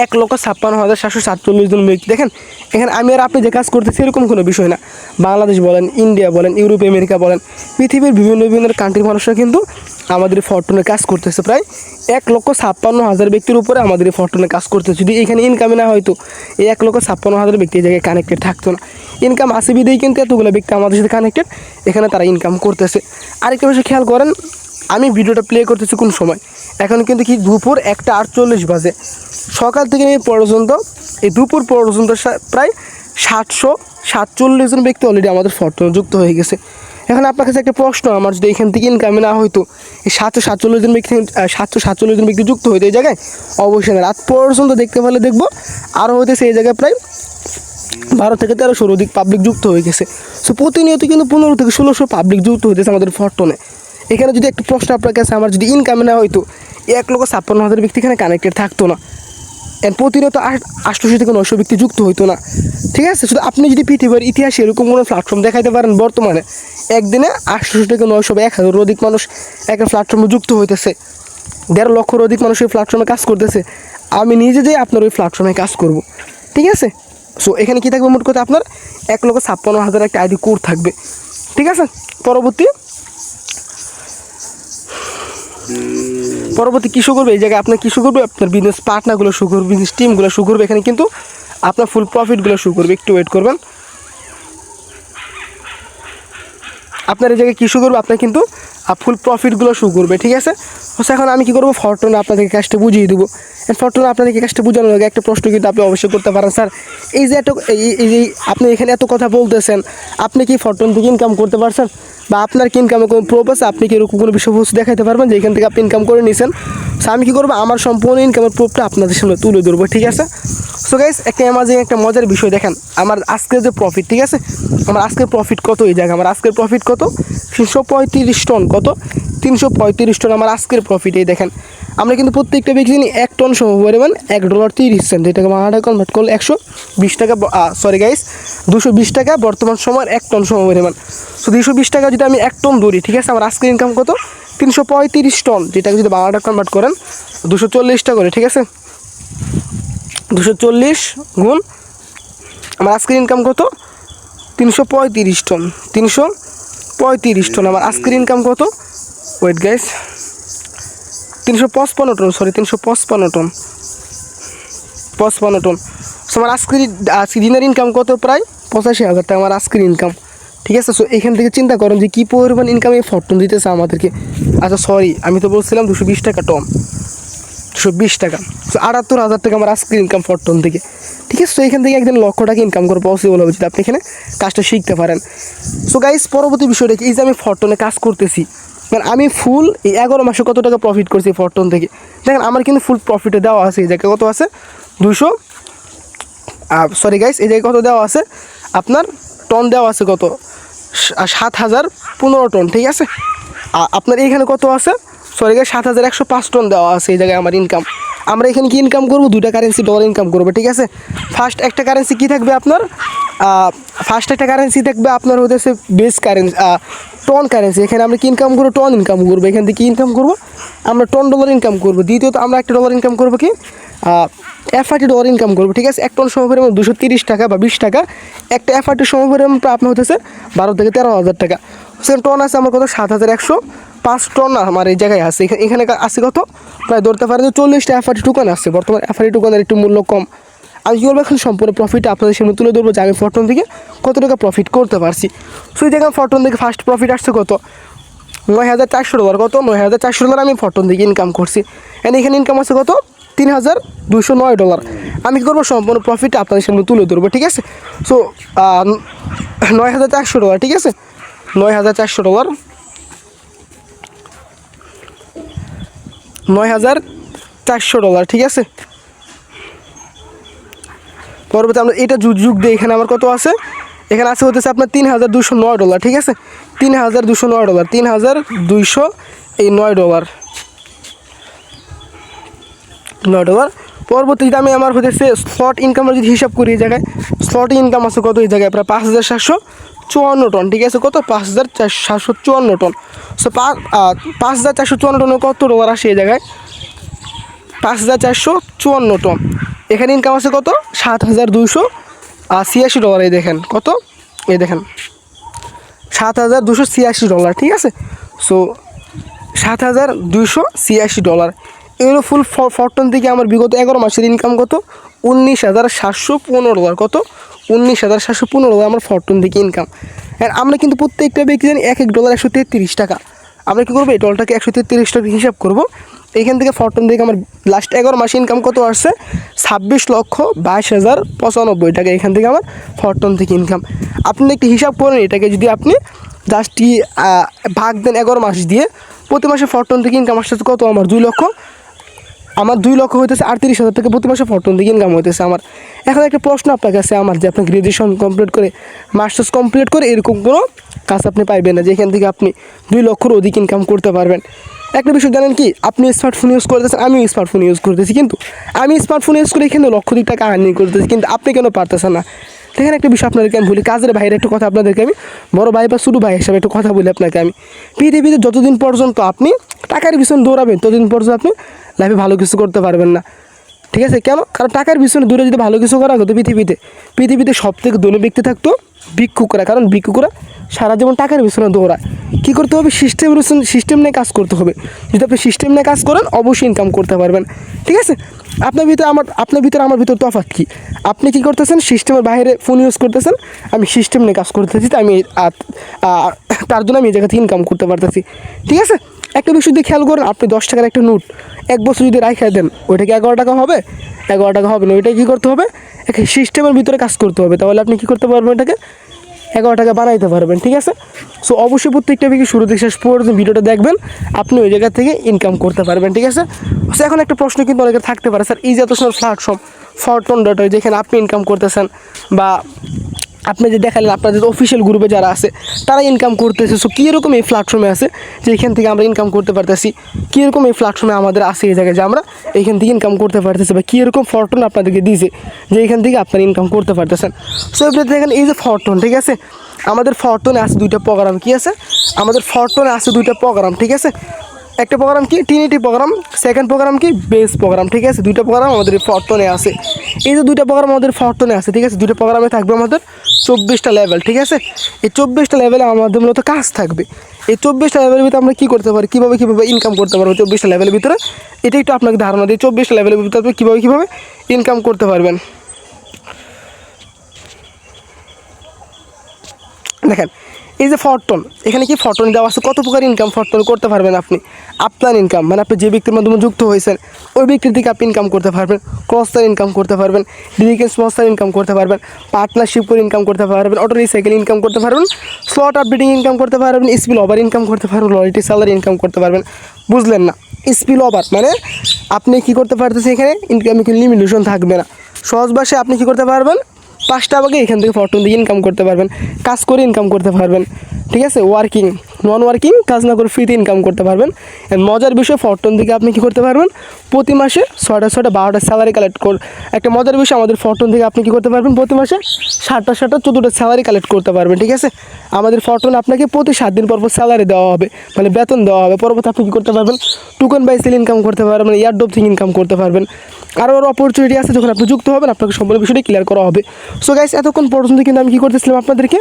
1,56,747 জন ব্যক্তি। দেখেন এখানে আমি আর আপনি যে কাজ করতেছি এরকম কোনো বিষয় না। বাংলাদেশ বলেন, ইন্ডিয়া বলেন, ইউরোপ আমেরিকা বলেন, পৃথিবীর বিভিন্ন বিভিন্ন কান্ট্রির মানুষরা কিন্তু আমাদের ফরটনে কাজ করতেছে। প্রায় 1,56,000 ব্যক্তির উপরে আমাদের এই ফরটনে কাজ করতেছে। যদি এখানে ইনকামে না হয়তো এই 1,56,000 ব্যক্তি এই জায়গায় কানেক্টেড থাকতো না। ইনকাম আসে বিদেই কিন্তু এতগুলো ব্যক্তি আমাদের সাথে কানেক্টেড, এখানে তারা ইনকাম করতেছে। আরেকটা বিষয় খেয়াল করেন, আমি ভিডিওটা প্লে করতেছি কোন সময়, এখন কিন্তু কি দুপুর 1:48 বাজে। সকাল থেকে এই পর্যন্ত, এই দুপুর পর্যন্ত প্রায় 747 জন ব্যক্তি অলরেডি আমাদের ফরটনে যুক্ত হয়ে গেছে। এখন আপনার কাছে একটা প্রশ্ন, আমার যদি এখান থেকে ইনকামে না হয়তো এই 747 জন ব্যক্তি 747 জন ব্যক্তি যুক্ত হইতো এই জায়গায়, অবশ্যই না। রাত পর্যন্ত দেখতে পেলে দেখবো আরও হইতেছে এই জায়গায় প্রায় 12 থেকে 1300 অধিক পাবলিক যুক্ত হয়ে গেছে। সো প্রতিনিয়ত কিন্তু 15 থেকে 1600 পাবলিক যুক্ত হইতেছে আমাদের ফরটনে। এখানে যদি একটা প্রশ্ন আপনার কাছে, আমার যদি ইনকামে না হয়তো 1,56,000 ব্যক্তি এখানে কানেক্টেড থাকতো না, প্রতিনিয়ত 800 থেকে 900 ব্যক্তি যুক্ত হইতো না, ঠিক আছে। শুধু আপনি যদি পৃথিবীর ইতিহাসে এরকম কোনো প্ল্যাটফর্ম দেখাইতে পারেন বর্তমানে একদিনে 800 থেকে 900 বা 1000 অধিক মানুষ একটা প্ল্যাটফর্মে যুক্ত হইতেছে, 1.5 লক্ষের অধিক মানুষ এই প্ল্যাটফর্মে কাজ করতেছে, আমি নিজে যেয়ে আপনার ওই প্ল্যাটফর্মে কাজ করব, ঠিক আছে। সো এখানে কী থাকবে, মোট কথা আপনার 1,56,000 একটা আইডি কোড থাকবে, ঠিক আছে। পরবর্তী কী শো করবে, এই জায়গায় আপনার কী শো করবে, আপনার বিজনেস পার্টনারগুলো শো করবে, বিজনেস টিমগুলো শো করবে। এখানে কিন্তু আপনার ফুল প্রফিটগুলো শো করবে, একটু ওয়েট করবেন। আপনার এই জায়গায় কী শো করবে, আপনার কিন্তু ফুল প্রফিটগুলো শো করবে, ঠিক আছে। এখন আমি কী করবো, ফরটনে আপনাদেরকে কাজটা বুঝিয়ে দেবো। ফরটনে আপনাদেরকে কাজটা বোঝানোর আগে একটা প্রশ্ন কিন্তু আপনি অবশ্যই করতে পারেন, স্যার এই যে এই যে আপনি এখানে এত কথা বলতেছেন, আপনি কি ফরটন থেকে ইনকাম করতে পারছেন, বা আপনার কি ইনকামের কোনো প্রুফ আছে, আপনি কি এরকম কোনো বিষয়বস্তু দেখাতে পারবেন যে এখান থেকে আপনি ইনকাম করে নিয়েছেন? সো আমি কী করবো, আমার সম্পূর্ণ ইনকামের প্রুফটা আপনাদের সামনে তুলে ধরবো, ঠিক আছে। সো গাইস, একটা অ্যামাজিং একটা মজার বিষয় দেখেন, আমার আজকের যে প্রফিট, ঠিক আছে, আমার আজকের প্রফিট কত, এই জায়গায় আমার আজকের প্রফিট কত, 335 টন, কত 335 টন আমার আজকের প্রফিট। এই দেখেন আমরা কিন্তু প্রত্যেকটা ব্যক্তি 1 টন সম পরিমাণ $1.30, এটাকে বাংলা কনভার্ট করলে 120 টাকা, সরি গাইস 220 টাকা বর্তমান সময়ের 1 টন সম পরিমাণ। সো 220 টাকা যদি আমি 1 টন ধরি, ঠিক আছে, আমার আজকের ইনকাম কত, 335 টন, যেটাকে যদি বাংলাটা কনভার্ট করেন 240 টাকা করে, ঠিক আছে, 240 গুণ আমার আজকের ইনকাম কত, 335 টন, 335 টন আমার আজকের ইনকাম কত, wait guys 355 ton, sorry 355 ton, 55 ton. So আমার আজকের দিনের ইনকাম কত, প্রায় 85,000 টাকা আমার আজকের ইনকাম, ঠিক আছে। সো এখান থেকে চিন্তা করেন যে কী পরিমাণ ইনকাম এই ফরটন দিতেছে আমাদেরকে। আচ্ছা সরি, আমি তো বলছিলাম 220 টাকা টন, 220 টাকা, সো 78,000 টাকা আমার আজকের ইনকাম ফরটন থেকে, ঠিক আছে। সো এখান থেকে একদিন 1 লক্ষ টাকা ইনকাম করা পসিবল হবে যদি আপনি এখানে কাজটা শিখতে পারেন। সো গাইস, পরবর্তী বিষয়টা কি, এই যে আমি ফরটনে কাজ করতেছি, মানে আমি ফুল এই 11 মাসে কত টাকা প্রফিট করছি ফরটন থেকে, দেখেন আমার কিন্তু ফুল প্রফিটে দেওয়া আছে। এই জায়গায় কত আছে, 200, সরি গাইস, এই জায়গায় কত দেওয়া আছে, আপনার টন দেওয়া আছে কত, 7,015 টন, ঠিক আছে। আপনার এইখানে কত আছে, সরি গাইস 7,105 টন দেওয়া আছে এই জায়গায় আমার ইনকাম। আমরা এখানে কি ইনকাম করবো, 2টা কারেন্সি ডলার ইনকাম করবো, ঠিক আছে। ফার্স্ট একটা কারেন্সি কী থাকবে আপনার, ফার্স্ট একটা কারেন্সি থাকবে আপনার হতেছে বেস কারেন্সি, টন কারেন্সি। এখানে আমরা কি ইনকাম করবো, টন ইনকাম করবো, এখান থেকে কী ইনকাম করবো, আমরা টন ডলার ইনকাম করবো। দ্বিতীয়ত আমরা একটা ডলার ইনকাম করবো কি, $FRT ইনকাম করবো, ঠিক আছে। 1 টন সমপরিমাণ 230 টাকা বা 20 টাকা, একটা FRT সমপরিমাণ আপনার হতেছে 12 থেকে 13,000 টাকা। সেখানে টন আছে আমার কত, 7,105 টন আমার এই জায়গায় আছে। এখানে আছে কত, প্রায় ধরতে পারেন যে 40টা FRT টোকেন আছে। বর্তমানে FRT টোকেনের একটু মূল্য কম। আমি কী করবো, এখন সম্পূর্ণ প্রফিট আপনাদের সামনে তুলে ধরবো যে আমি ফরটন থেকে কত টাকা প্রফিট করতে পারছি। সো এই জায়গায় ফরটন থেকে ফার্স্ট প্রফিট আসছে কত, $9,400, কত $9,400 আমি ফরটন থেকে ইনকাম করছি। এখানে ইনকাম আছে কত, $3,209। আমি কী করবো, সম্পূর্ণ প্রফিট আপনাদের সামনে তুলে ধরবো, ঠিক আছে। সো $9,400, ঠিক আছে, $9,400, $9,400, ঠিক আছে। পরবর্তী আমরা এটা যুগ দিই, এখানে আমার কত আছে, এখানে আছে হতেছে আপনার $3,209, ঠিক আছে, $3,209, $3,209, $9 পরবর্তীতে আমি আমার হতেছে স্লট ইনকামের যদি হিসাব করি এই জায়গায় স্লট ইনকাম আছে কত এই জায়গায় প্রায় 5,754 টন, ঠিক আছে, কত 5,754 টন। সো 5,454 টনে কত ডলার আসে এই জায়গায় 5,454 টন। এখানে ইনকাম আছে কত 7,286 ডলার। এই দেখেন কত, এই দেখেন 7,286 ডলার, ঠিক আছে। সো 7,286 ডলার এগুলো ফুল ফরটন থেকে আমার বিগত 11 মাসের ইনকাম কত 19,715 ডলার, কত 19,715 ডলার আমার ফরটন থেকে ইনকাম। আর আমরা কিন্তু প্রত্যেকটা ব্যক্তি জানি এক ডলার 133 টাকা। আমরা কী করবো এই ডলারটাকে 133 টাকা হিসাব করবো। এইখান থেকে ফরটন থেকে আমার লাস্ট 11 মাসে ইনকাম কত আসছে 26,22,095 টাকা। এখান থেকে আমার ফরটন থেকে ইনকাম। আপনি একটি হিসাব করেন এটাকে যদি আপনি জাস্টই ভাগ দেন 11 মাস দিয়ে, প্রতি মাসে ফরটন থেকে ইনকাম আসছে কত আমার 2 লক্ষ। আমার 2 লক্ষ হইতেছে 38,000 টাকা প্রতি মাসে ফরটন থেকে ইনকাম হইতেছে আমার। এখন একটা প্রশ্ন আপনার কাছে আমার, যে আপনি গ্র্যাজুয়েশন কমপ্লিট করে মাস্টার্স কমপ্লিট করে এরকম কোনো কাজ আপনি পাইবেন না যেখান থেকে আপনি 2 লক্ষর অধিক ইনকাম করতে পারবেন। একটা বিষয় জানেন কি, আপনি স্মার্টফোন ইউজ করতেছেন, আমিও স্মার্টফোন ইউজ করতেছি, কিন্তু আমি স্মার্টফোন ইউজ করে এখানে লক্ষ টাকা আর্নিং করতেছি, কিন্তু আপনি কেন পারতেছেন না? দেখেন একটা বিষয় আপনাদেরকে আমি বলি, কাজের বাইরে একটা কথা আপনাদেরকে আমি বড় ভাই বা ছোটো ভাই হিসাবে একটা কথা বলি আপনাকে আমি। পৃথিবীতে যতদিন পর্যন্ত আপনি টাকার পিছনে দৌড়াবেন ততদিন পর্যন্ত আপনি লাইফে ভালো কিছু করতে পারবেন না, ঠিক আছে। কেন? কারণ টাকার পিছনে দূরে যদি ভালো কিছু করা হতো পৃথিবীতে সব থেকে ধনী ব্যক্তি থাকতো ভিক্ষুকরা। কারণ ভিক্ষুকরা সারা জীবন টাকার পিছনে দৌড়ায়। কী করতে হবে? সিস্টেম নিয়ে কাজ করতে হবে। যদি আপনি সিস্টেম নিয়ে কাজ করেন অবশ্যই ইনকাম করতে পারবেন, ঠিক আছে। আপনার ভিতরে আমার ভিতরে তফাৎ কী? আপনি কী করতেছেন? সিস্টেমের বাইরে ফোন ইউজ করতেছেন, আমি সিস্টেম নিয়ে কাজ করতেছি, তাই আমি তার জন্য আমি এই জায়গা থেকে ইনকাম করতে পারতেছি, ঠিক আছে। একটা বিষয় দিয়ে খেয়াল করেন, আপনি 10 টাকার একটা নোট 1 বছর যদি রাখা দেন ওইটা কি 11 টাকা হবে? 11 টাকা হবে না। ওইটাই কী করতে হবে? একটা সিস্টেমের ভিতরে কাজ করতে হবে, তাহলে আপনি কী করতে পারবেন? এটাকে 11 টাকা বানাইতে পারবেন, ঠিক আছে। সো অবশ্যই প্রত্যেকটা ব্যক্তি শুরু থেকে শেষ পর্যন্ত ভিডিওটা দেখবেন, আপনি ওই জায়গা থেকে ইনকাম করতে পারবেন, ঠিক আছে। সো এখন একটা প্রশ্ন কিন্তু অনেকের থাকতে পারে, স্যার এই যে এত সময় প্ল্যাটফর্ম ফরটন.io যেখানে আপনি ইনকাম করতেছেন, বা আপনি যে দেখালেন আপনাদের অফিসিয়াল গ্রুপে যারা আছে তারা ইনকাম করতেছে, সো কীরকম এই প্ল্যাটফর্মে আছে যে এখান থেকে আমরা ইনকাম করতে পারতেছি, কীরকম এই প্ল্যাটফর্মে আমাদের আছে এই জায়গায় যে আমরা এইখান থেকে ইনকাম করতে পারতেছি, বা কীরকম ফরটন আপনাদেরকে দিয়েছে যে এইখান থেকে আপনারা ইনকাম করতে পারতেছেন। সো আপনি দেখেন এই যে ফরটন, ঠিক আছে, আমাদের ফরটনে আছে 2টা প্রোগ্রাম, কি আছে? আমাদের ফরটনে আছে 2টা প্রোগ্রাম, ঠিক আছে। একটা প্রোগ্রাম কি টিনিটি প্রোগ্রাম, সেকেন্ড প্রোগ্রাম কি বেস প্রোগ্রাম, ঠিক আছে। 2টা প্রোগ্রাম আমাদের ফরটনে আছে। এই যে 2টা প্রোগ্রাম আমাদের ফরটনে আছে, ঠিক আছে। 2টা প্রোগ্রামে থাকবে আমাদের 24টা লেভেল, ঠিক আছে। এই 24টা লেভেলে আমাদের মূলত কাজ থাকবে। এই 24টা লেভেলের ভিতরে আমরা কী করতে পারি, কীভাবে ইনকাম করতে পারবো 24টা লেভেলের ভিতরে, এটা একটু আপনাকে ধারণা দিই। 24টা লেভেলের ভিতরে আপনি কীভাবে ইনকাম করতে পারবেন। দেখেন এই যে ফরটন, এখানে কি ফরটন দেওয়া আছে, কত প্রকার ইনকাম ফরটন করতে পারবেন আপনি। আপনার ইনকাম মানে আপনি যে ব্যক্তির মাধ্যমে যুক্ত হয়েছেন ওই ব্যক্তির থেকে আপনি ইনকাম করতে পারবেন, ক্রসার ইনকাম করতে পারবেন, ডিজিটাল স্পন্সর ইনকাম করতে পারবেন, পার্টনারশিপ করে ইনকাম করতে পারবেন, অটো রিসাইকেল ইনকাম করতে পারবেন, স্লট আপডেটিং ইনকাম করতে পারবেন, স্পিল ওভার ইনকাম করতে পারবেন, লয়্যালটি স্যালারি ইনকাম করতে পারবেন। বুঝলেন না? স্পিল ওভার মানে আপনি কী করতে পারতেছেন, এখানে ইনকামে কোনো লিমিটেশন থাকবে না। সহজ ভাষায় আপনি কী করতে পারবেন, 5টা ভাগে এখান থেকে ফরটন দিয়ে ইনকাম করতে পারবেন, কাজ করে ইনকাম করতে পারবেন, ঠিক আছে। ওয়ার্কিং নন ওয়ার্কিং কাজ না করে ফ্রিতে ইনকাম করতে পারবেন। মজার বিষয় ফরটন থেকে আপনি কী করতে পারবেন, প্রতি মাসে 6টা 12টা স্যালারি কালেক্ট একটা মজার বিষয় আমাদের ফরটন থেকে আপনি কী করতে পারবেন, প্রতি মাসে 7টা 14টা স্যালারি কালেক্ট করতে পারবেন, ঠিক আছে। আমাদের ফরটনে আপনাকে প্রতি 7 দিন পর স্যালারি দেওয়া হবে, মানে বেতন দেওয়া হবে। পরবর্তী আপনি কী করতে পারবেন, টোকেন বাই সেল ইনকাম করতে পারবেন, এয়ারড্রপ থেকে ইনকাম করতে পারবেন। আরও অপরচুনিটি আছে, যখন আপনি যুক্ত হবেন আপনাকে সম্পূর্ণ বিষয়টি ক্লিয়ার করা হবে। সো গাইস এতক্ষণ পর্যন্ত কিন্তু আমি কী করতেছিলাম, আপনাদেরকে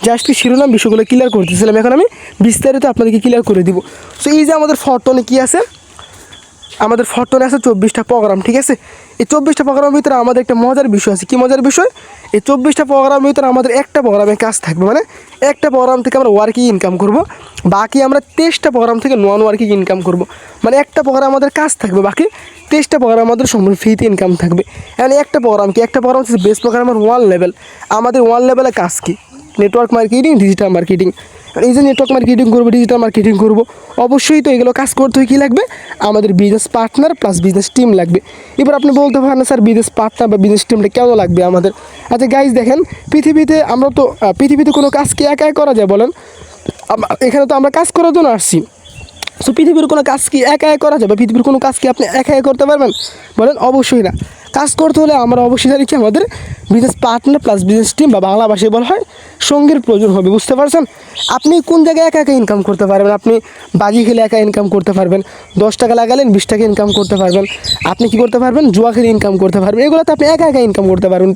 জাস্ট শিরোনাম বিষয়গুলো ক্লিয়ার করতেছিলাম। এখন আমি বিস্তারিত আপনাদেরকে ক্লিয়ার করে দিব। সো এই যে আমাদের ফরটনে কী আছে, আমাদের ফরটনে আছে 24টা প্রোগ্রাম, ঠিক আছে। এই 24টা প্রোগ্রামের ভিতরে আমাদের একটা মজার বিষয় আছে। কি মজার বিষয়? এই 24টা প্রোগ্রামের ভিতরে আমাদের একটা প্রোগ্রামে কাজ থাকবে, মানে একটা প্রোগ্রাম থেকে আমরা ওয়ার্কিং ইনকাম করব, বাকি আমরা 23টা প্রোগ্রাম থেকে নন ওয়ার্কিং ইনকাম করব। মানে একটা প্রোগ্রাম আমাদের কাজ থাকবে, বাকি 23টা প্রোগ্রাম আমাদের সম্পূর্ণ ফ্রিতে ইনকাম থাকবে। মানে একটা প্রোগ্রাম কি, একটা প্রোগ্রাম হচ্ছে বেস প্রোগ্রামের 1 লেভেল। আমাদের 1 লেভেলে কাজ কি, নেটওয়ার্ক মার্কেটিং, ডিজিটাল মার্কেটিং। এই যে নেটওয়ার্ক মার্কেটিং করবো, ডিজিটাল মার্কেটিং করবো, অবশ্যই তো এগুলো কাজ করতে হয় কী লাগবে, আমাদের business partner plus business team লাগবে। এবার আপনি বলতে পারেন না স্যার বিজনেস পার্টনার বা বিজনেস টিমটা কেন লাগবে আমাদের? আচ্ছা গাইজ দেখেন, পৃথিবীতে কোনো কাজ কি একা করা যায় বলেন? এখানে তো আমরা কাজ করার জন্য আসছি। সো পৃথিবীর কোনো কাজ কি একা একা করা যাবে? পৃথিবীর কোনো কাজ কি আপনি একা একা করতে পারবেন? বলেন অবশ্যই না। কাজ করতে হলে আমরা অবশ্যই জানি কি আমাদের business partner plus business team বা বাংলা ভাষায় বলা হয় সঙ্গীর প্রয়োজন হবে, বুঝতে পারছেন? আপনি কোন জায়গায় একা একা ইনকাম করতে পারবেন? আপনি বাজি খেলে একা ইনকাম করতে পারবেন, 10 টাকা লাগালেন 20 টাকা ইনকাম করতে পারবেন। আপনি কি করতে পারবেন? জুয়া খেলে ইনকাম করতে পারবেন। এগুলোতে আপনি একা একা ইনকাম করতে পারবেন।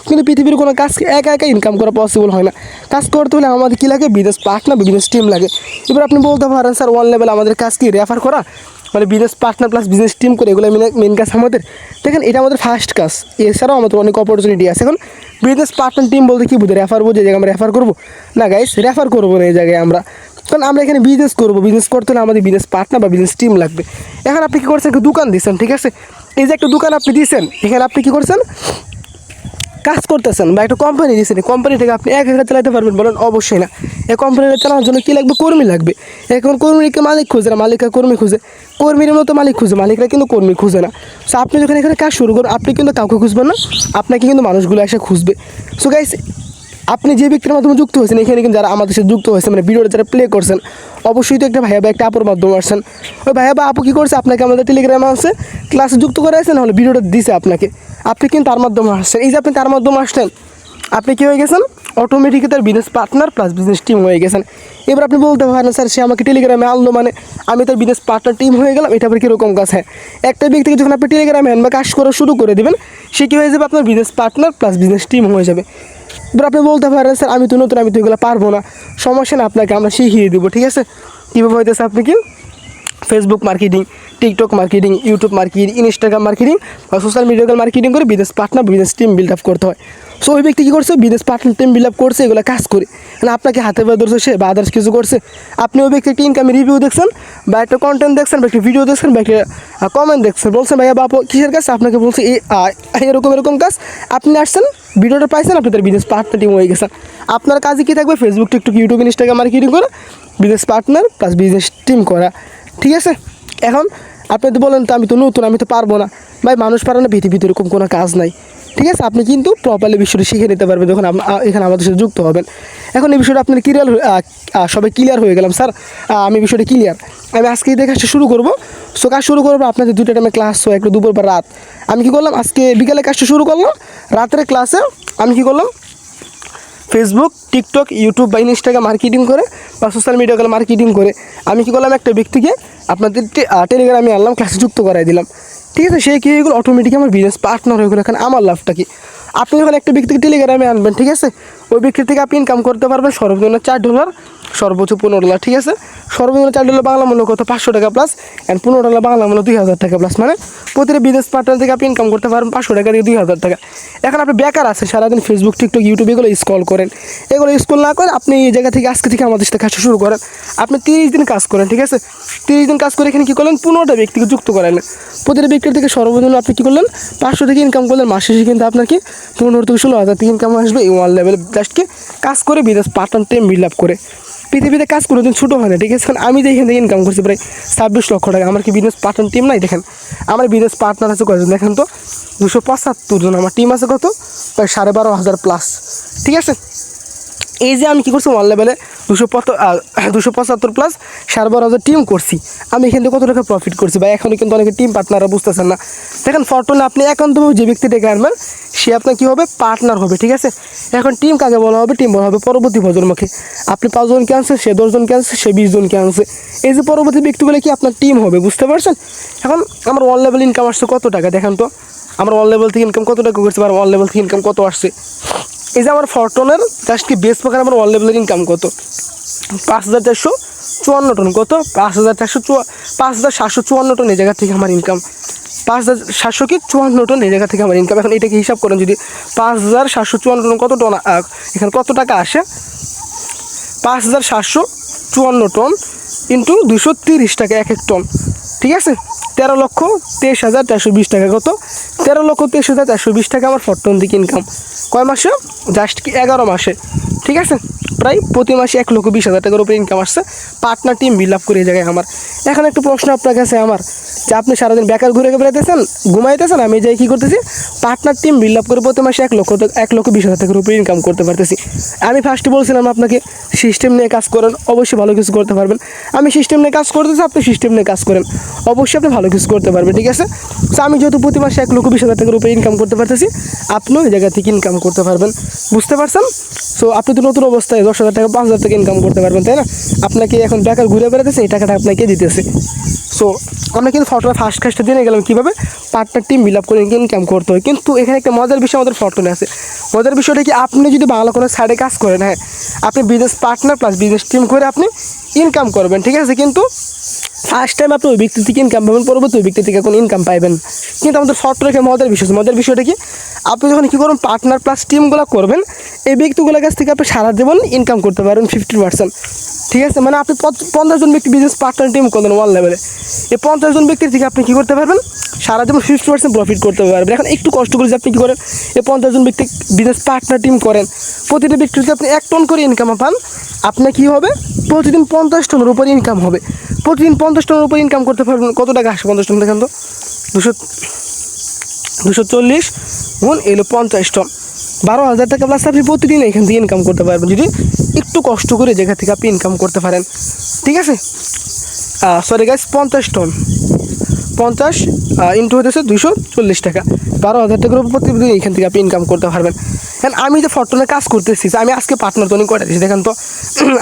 কিন্তু পৃথিবীর কোনো কাজ একা একা ইনকাম করা পসিবল হয় না। কাজ করতে হলে আমাদের কী লাগে? বিজনেস পার্টনার বা বিজনেস টিম লাগে। এবার আপনি বলতে পারেন স্যার ওয়ান লেভেল আমাদের কাজ কি রেফার করা, মানে business partner plus business team করে, এগুলো মেন কাজ আমাদের। দেখেন এটা আমাদের ফার্স্ট কাজ, এছাড়াও আমাদের অনেক অপরচুনিটি আছে। এখন বিজনেস পার্টনার টিম বলতে কী বুঝে? রেফার বুঝে যে আমরা রেফার করবো না গাইস, রেফার করবো না এই জায়গায় আমরা, কারণ আমরা এখানে বিজনেস করবো। বিজনেস করতে হলে আমাদের বিজনেস পার্টনার বা বিজনেস টিম লাগবে। এখন আপনি কী করছেন? একটা দোকান দিচ্ছেন, ঠিক আছে? এই যে একটা দোকান আপনি দিচ্ছেন, এখানে আপনি কী করছেন? কাজ করতেছেন বা একটা কোম্পানি দিয়েছেন, কোম্পানি থেকে আপনি এক একা চালাতে পারবেন? বলেন অবশ্যই না। এই কোম্পানিটা চালানোর জন্য কী লাগবে? কর্মী লাগবে। এখন কর্মীকে মালিক খুঁজে না, মালিকরা কর্মী খুঁজে। কর্মীর মতো মালিক খুঁজে, মালিকরা কিন্তু কর্মী খুঁজে না। সো আপনি যখন এখানে কাজ শুরু করুন, আপনি কিন্তু কাউকে খুঁজবেন না, আপনাকে কিন্তু মানুষগুলো এসে খুঁজবে। সো গাইস, আপনি যে ব্যক্তির মাধ্যমে যুক্ত হয়েছেন, এখানে কিন্তু যারা আমাদের সাথে যুক্ত হয়েছে, মানে ভিডিওটা যারা প্লে করছেন, অবশ্যই তো একটা ভাইয়া বা একটা আপুর মাধ্যমে আসছেন। ওই ভাইয়া বা আপু কী করছে? আপনাকে আমাদের টেলিগ্রামে আসছে, ক্লাসে যুক্ত করে আসছেন, নাহলে ভিডিওটা দিছে আপনাকে, আপনি কিন্তু তার মাধ্যমে আসছেন। এই যে আপনি তার মাধ্যমে আসছেন, আপনি কী হয়ে গেছেন? অটোমেটিকলি তার business partner plus business team হয়ে গেছেন। এবার আপনি বলতে পারেন স্যার সে আমাকে টেলিগ্রামে আনলো মানে আমি তার বিজনেস পার্টনার টিম হয়ে গেলাম, এটা আবার কীরকম কাজ? হ্যাঁ, একটা ব্যক্তিকে যখন আপনি টেলিগ্রামে আনবা কাজ করা শুরু করে দেবেন, সে কী হয়ে যাবে? আপনার business partner plus business team হয়ে যাবে। এবার আপনি বলতে পারেন স্যার আমি তো নতুন, আমি তো এগুলো পারবো না। সমস্যা না, আপনাকে আমরা শিখিয়ে দেবো, ঠিক আছে? কীভাবে হইতেছে? আপনি কি Facebook marketing, TikTok marketing, YouTube marketing, Instagram marketing বা সোশ্যাল মিডিয়া মার্কেটিং করে business partner business team build up করতে হয়। সো ওই ব্যক্তি কী করছে? Business partner team build up করছে, এগুলো কাজ করে, মানে আপনাকে হাতে পায়ে ধরছে সে বা আদার্স কিছু করছে। আপনি ওই ব্যক্তি একটা ইনকামের রিভিউ দেখছেন বা একটা কন্টেন্ট দেখছেন বা একটা ভিডিও দেখছেন বা একটা কমেন্ট দেখছেন, বলছেন ভাইয়া বাপ কিসের কাজ? আপনাকে বলছে এরকম এরকম কাজ, আপনি আসছেন, ভিডিওটা পাইছেন, আপনি তার বিজনেস পার্টনার টিম হয়ে গেছেন। আপনার কাজে কী থাকবে? Facebook, TikTok, YouTube, Instagram marketing করা, business partner plus business team করা, ঠিক আছে? এখন আপনি তো বলেন তো আমি তো নতুন, আমি তো পারবো না। ভাই মানুষ পারে না, পৃথিবীতে এরকম কোনো কাজ নাই, ঠিক আছে? আপনি কিন্তু প্রপারলি বিষয়টা শিখে নিতে পারবেন যখন এখানে আমাদের সাথে যুক্ত হবেন। এখন এই বিষয়টা আপনার সবাই ক্লিয়ার হয়ে গেলাম স্যার, আমি বিষয়টা ক্লিয়ার। আমি আজকেই দেখে কাজটা শুরু করবো। সো কাজ শুরু করবো, আপনাদের দুটো টাইমে ক্লাস হয়, একটা দুপুর বা রাত। আমি কী করলাম? আজকে বিকালে কাজটা শুরু করলাম, রাতের ক্লাসে আমি কী করলাম? ফেসবুক, টিকটক, ইউটিউব বা ইনস্টাগ্রাম মার্কেটিং করে বা সোশ্যাল মিডিয়াগুলো মার্কেটিং করে আমি কী করলাম? একটা ব্যক্তিকে আপনাদের টেলিগ্রামে আনলাম, ক্লাসে যুক্ত করাই দিলাম, ঠিক আছে? সেই কী হয়ে গেলো? অটোমেটিক আমার বিজনেস পার্টনার হয়ে গেলো। এখানে আমার লাভটা কি? আপনি যখন একটা ব্যক্তিকে টেলিগ্রামে আনবেন, ঠিক আছে, ওই ব্যক্তির থেকে আপনি ইনকাম করতে পারবেন সর্বনিম্ন $4, সর্বোচ্চ $15, ঠিক আছে? সর্বনিম্ন $4 বাংলা মূল্য কত? 500 টাকা প্লাস, অ্যান্ড $15 বাংলা মূল্য 2000 টাকা প্লাস, মানে প্রতিটা বিজনেস পার্টনার থেকে আপনি ইনকাম করতে পারবেন 500 টাকা থেকে 2000 টাকা। এখন আপনি বেকার আছে, সারাদিন ফেসবুক, টিকটক, ইউটিউব এগুলো স্ক্রল করেন, এগুলো স্ক্রল না করেন, আপনি এই জায়গা থেকে আজকে থেকে আমাদের সাথে কাজটা শুরু করেন। আপনি 30 দিন কাজ করেন, ঠিক আছে? 30 দিন কাজ করে এখানে কী করলেন? 15টা ব্যক্তিকে যুক্ত করালেন। প্রতিটা ব্যক্তির থেকে সর্বনিম্ন আপনি কী করলেন? 500 থেকে ইনকাম করলেন। মাস শেষে কিন্তু আপনার কি 15 থেকে 16,000 থেকে ইনকাম আসবে এই ওয়ান লেভেল জাস্টকে কাজ করে business partner team build up করে। পৃথিবীতে কাজ কোনো দিন ছোটো হয় না, ঠিক আছে? কারণ আমি যে এখান থেকে ইনকাম করছি প্রায় 26 লক্ষ টাকা, আমার কি বিজনেস পার্টনার টিম নাই? দেখেন আমার বিজনেস পার্টনার আছে কয়জন? দেখেন তো 275 জন। আমার টিম আছে কত? প্রায় 12,500 প্লাস, ঠিক আছে? এই যে আমি কী করছি? ওয়ান লেভেলে 275 প্লাস 12,500 টিম করছি, আমি এখান থেকে কত টাকা প্রফিট করছি বা এখনও কিন্তু অনেকে টিম পার্টনাররা বুঝতেছেন না। দেখেন ফরটনে আপনি একান্তভাবে যে ব্যক্তি ডেকে আনবেন সে আপনার কী হবে? পার্টনার হবে, ঠিক আছে? এখন টিম কাকে বলা হবে? টিম বলা হবে পরবর্তী প্রজন্মকে। আপনি 5 জনকে আনছে, সে 10 জনকে আনছে, সে 20 জনকে আনছে, এই যে পরবর্তী ব্যক্তিগুলো কি আপনার টিম হবে, বুঝতে পারছেন? এখন আমার ওয়ান লেভেল ইনকাম আসছে কত টাকা? দেখেন তো আমার ওয়ান লেভেল থেকে ইনকাম কত টাকা করছে, আর ওয়ান লেভেল থেকে ইনকাম কত আসছে? এই যে আমার ফরটনের জাস্ট কি বেস প্রকার আমার ওয়ান লেভেলের ইনকাম কত? 5,454 টন। কত? 5,754 টন এই জায়গা থেকে আমার ইনকাম। 5,754 টন এই জায়গা থেকে আমার ইনকাম। এখন এটাকে হিসাব করেন, যদি 5,754 টন কত টন, এখানে কত টাকা আসে? 5,754 টন ইন্টু 230 টাকা এক এক টন, ঠিক আছে? 13,23,420 টাকা। কত? 13,23,420 টাকা আমার ফরটন থেকে ইনকাম। কয় মাসে? জাস্ট কি 11 মাসে, ঠিক আছে? প্রায় প্রতি মাসে 1,20,000 টাকার উপরে ইনকাম আসছে পার্টনার টিম বিল্ড আপ করে এই জায়গায় আমার। এখন একটা প্রশ্ন আপনার কাছে আমার, যে আপনি সারাদিন বেকার ঘুরে বেড়াইতেছেন, ঘুমাইতেছেন, আমি যাই কী করতেছি? পার্টনার টিম বিল্ড আপ করে প্রতি মাসে 1,20,000 টাকার উপরে ইনকাম করতে পারতেছি। আমি ফার্স্টে বলছিলাম আপনাকে সিস্টেম নিয়ে কাজ করেন, অবশ্যই ভালো কিছু করতে পারবেন। আমি সিস্টেম নিয়ে কাজ করতেছি, আপনি সিস্টেম নিয়ে কাজ করেন, অবশ্যই আপনি ভালো কিছু করতে পারবেন, ঠিক আছে। সো আমি যেহেতু প্রতি মাসে 1,20,000 টাকার উপরে ইনকাম করতে পারতেছি, আপনিও এই জায়গা থেকে ইনকাম করতে পারবেন, বুঝতে পারছেন। সো আপনি তো নতুন অবস্থায় 10,000 টাকা 5,000 টাকা ইনকাম করতে পারবেন, তাই না? আপনাকে এখন বেকার ঘুরে বেড়াতেছে, এই টাকাটা আপনাকে দিতেছে। সো আমরা কিন্তু ফটোটা ফার্স্ট কাজটা জেনে গেলাম কীভাবে পার্টনার টিম বিল আপ করে ইনকাম করতে হয়। কিন্তু এখানে একটা মজার বিষয় আমাদের ফটোনে আছে। মজার বিষয়টা কি, আপনি যদি বাংলা কোনো সাইডে কাজ করেন, হ্যাঁ, আপনি business partner plus business team করে আপনি ইনকাম করবেন, ঠিক আছে। কিন্তু ফার্স্ট টাইম আপনি ওই ব্যক্তি থেকে ইনকাম পাবেন, পরবর্তী ওই ব্যক্তি থেকে কোনো ইনকাম পাইবেন। কিন্তু আমাদের ফটো রেখে মজার বিষয়টা কি, আপনি যখন কী করবেন পার্টনার প্লাস টিমগুলো করবেন, এই ব্যক্তিগুলোর কাছ থেকে আপনি সারা জীবন ইনকাম করতে পারবেন 50%, ঠিক আছে। মানে আপনি 50 জন ব্যক্তি বিজনেস পার্টনার টিম করবেন ওয়ান লেভেলে, এই 50 জন ব্যক্তির থেকে আপনি কী করতে পারবেন, সারা জীবন 50% প্রফিট করতে পারবেন। এখন একটু কষ্ট করে যে আপনি কী করেন, এই 50 জন ব্যক্তি বিজনেস পার্টনার টিম করেন, প্রতিটা ব্যক্তির যদি আপনি 1 টন করে ইনকাম পান, আপনার কী হবে, প্রতিদিন 50 টনের উপরে ইনকাম হবে। প্রতিদিন 50 টনের উপরে ইনকাম করতে পারবেন। কত টাকা আসে 50 টন, দেখেন তো, 240 গুণ এলো 50 টন, 12,000 টাকা প্লাস আপনি প্রতিদিন এখান থেকে ইনকাম করতে পারবেন, যদি একটু কষ্ট করে জায়গা থেকে আপনি ইনকাম করতে পারেন, ঠিক আছে। সরি গাইস, 50 টন 50 ইন্টু হতেছে 240 টাকা, 12,000 টাকার উপর প্রতিদিন এখান থেকে আপনি ইনকাম করতে পারবেন। কারণ আমি যে ফটোনে কাজ করতেছি, আমি আজকে পার্টনার জোনিং কয়টা দিচ্ছি দেখেন তো।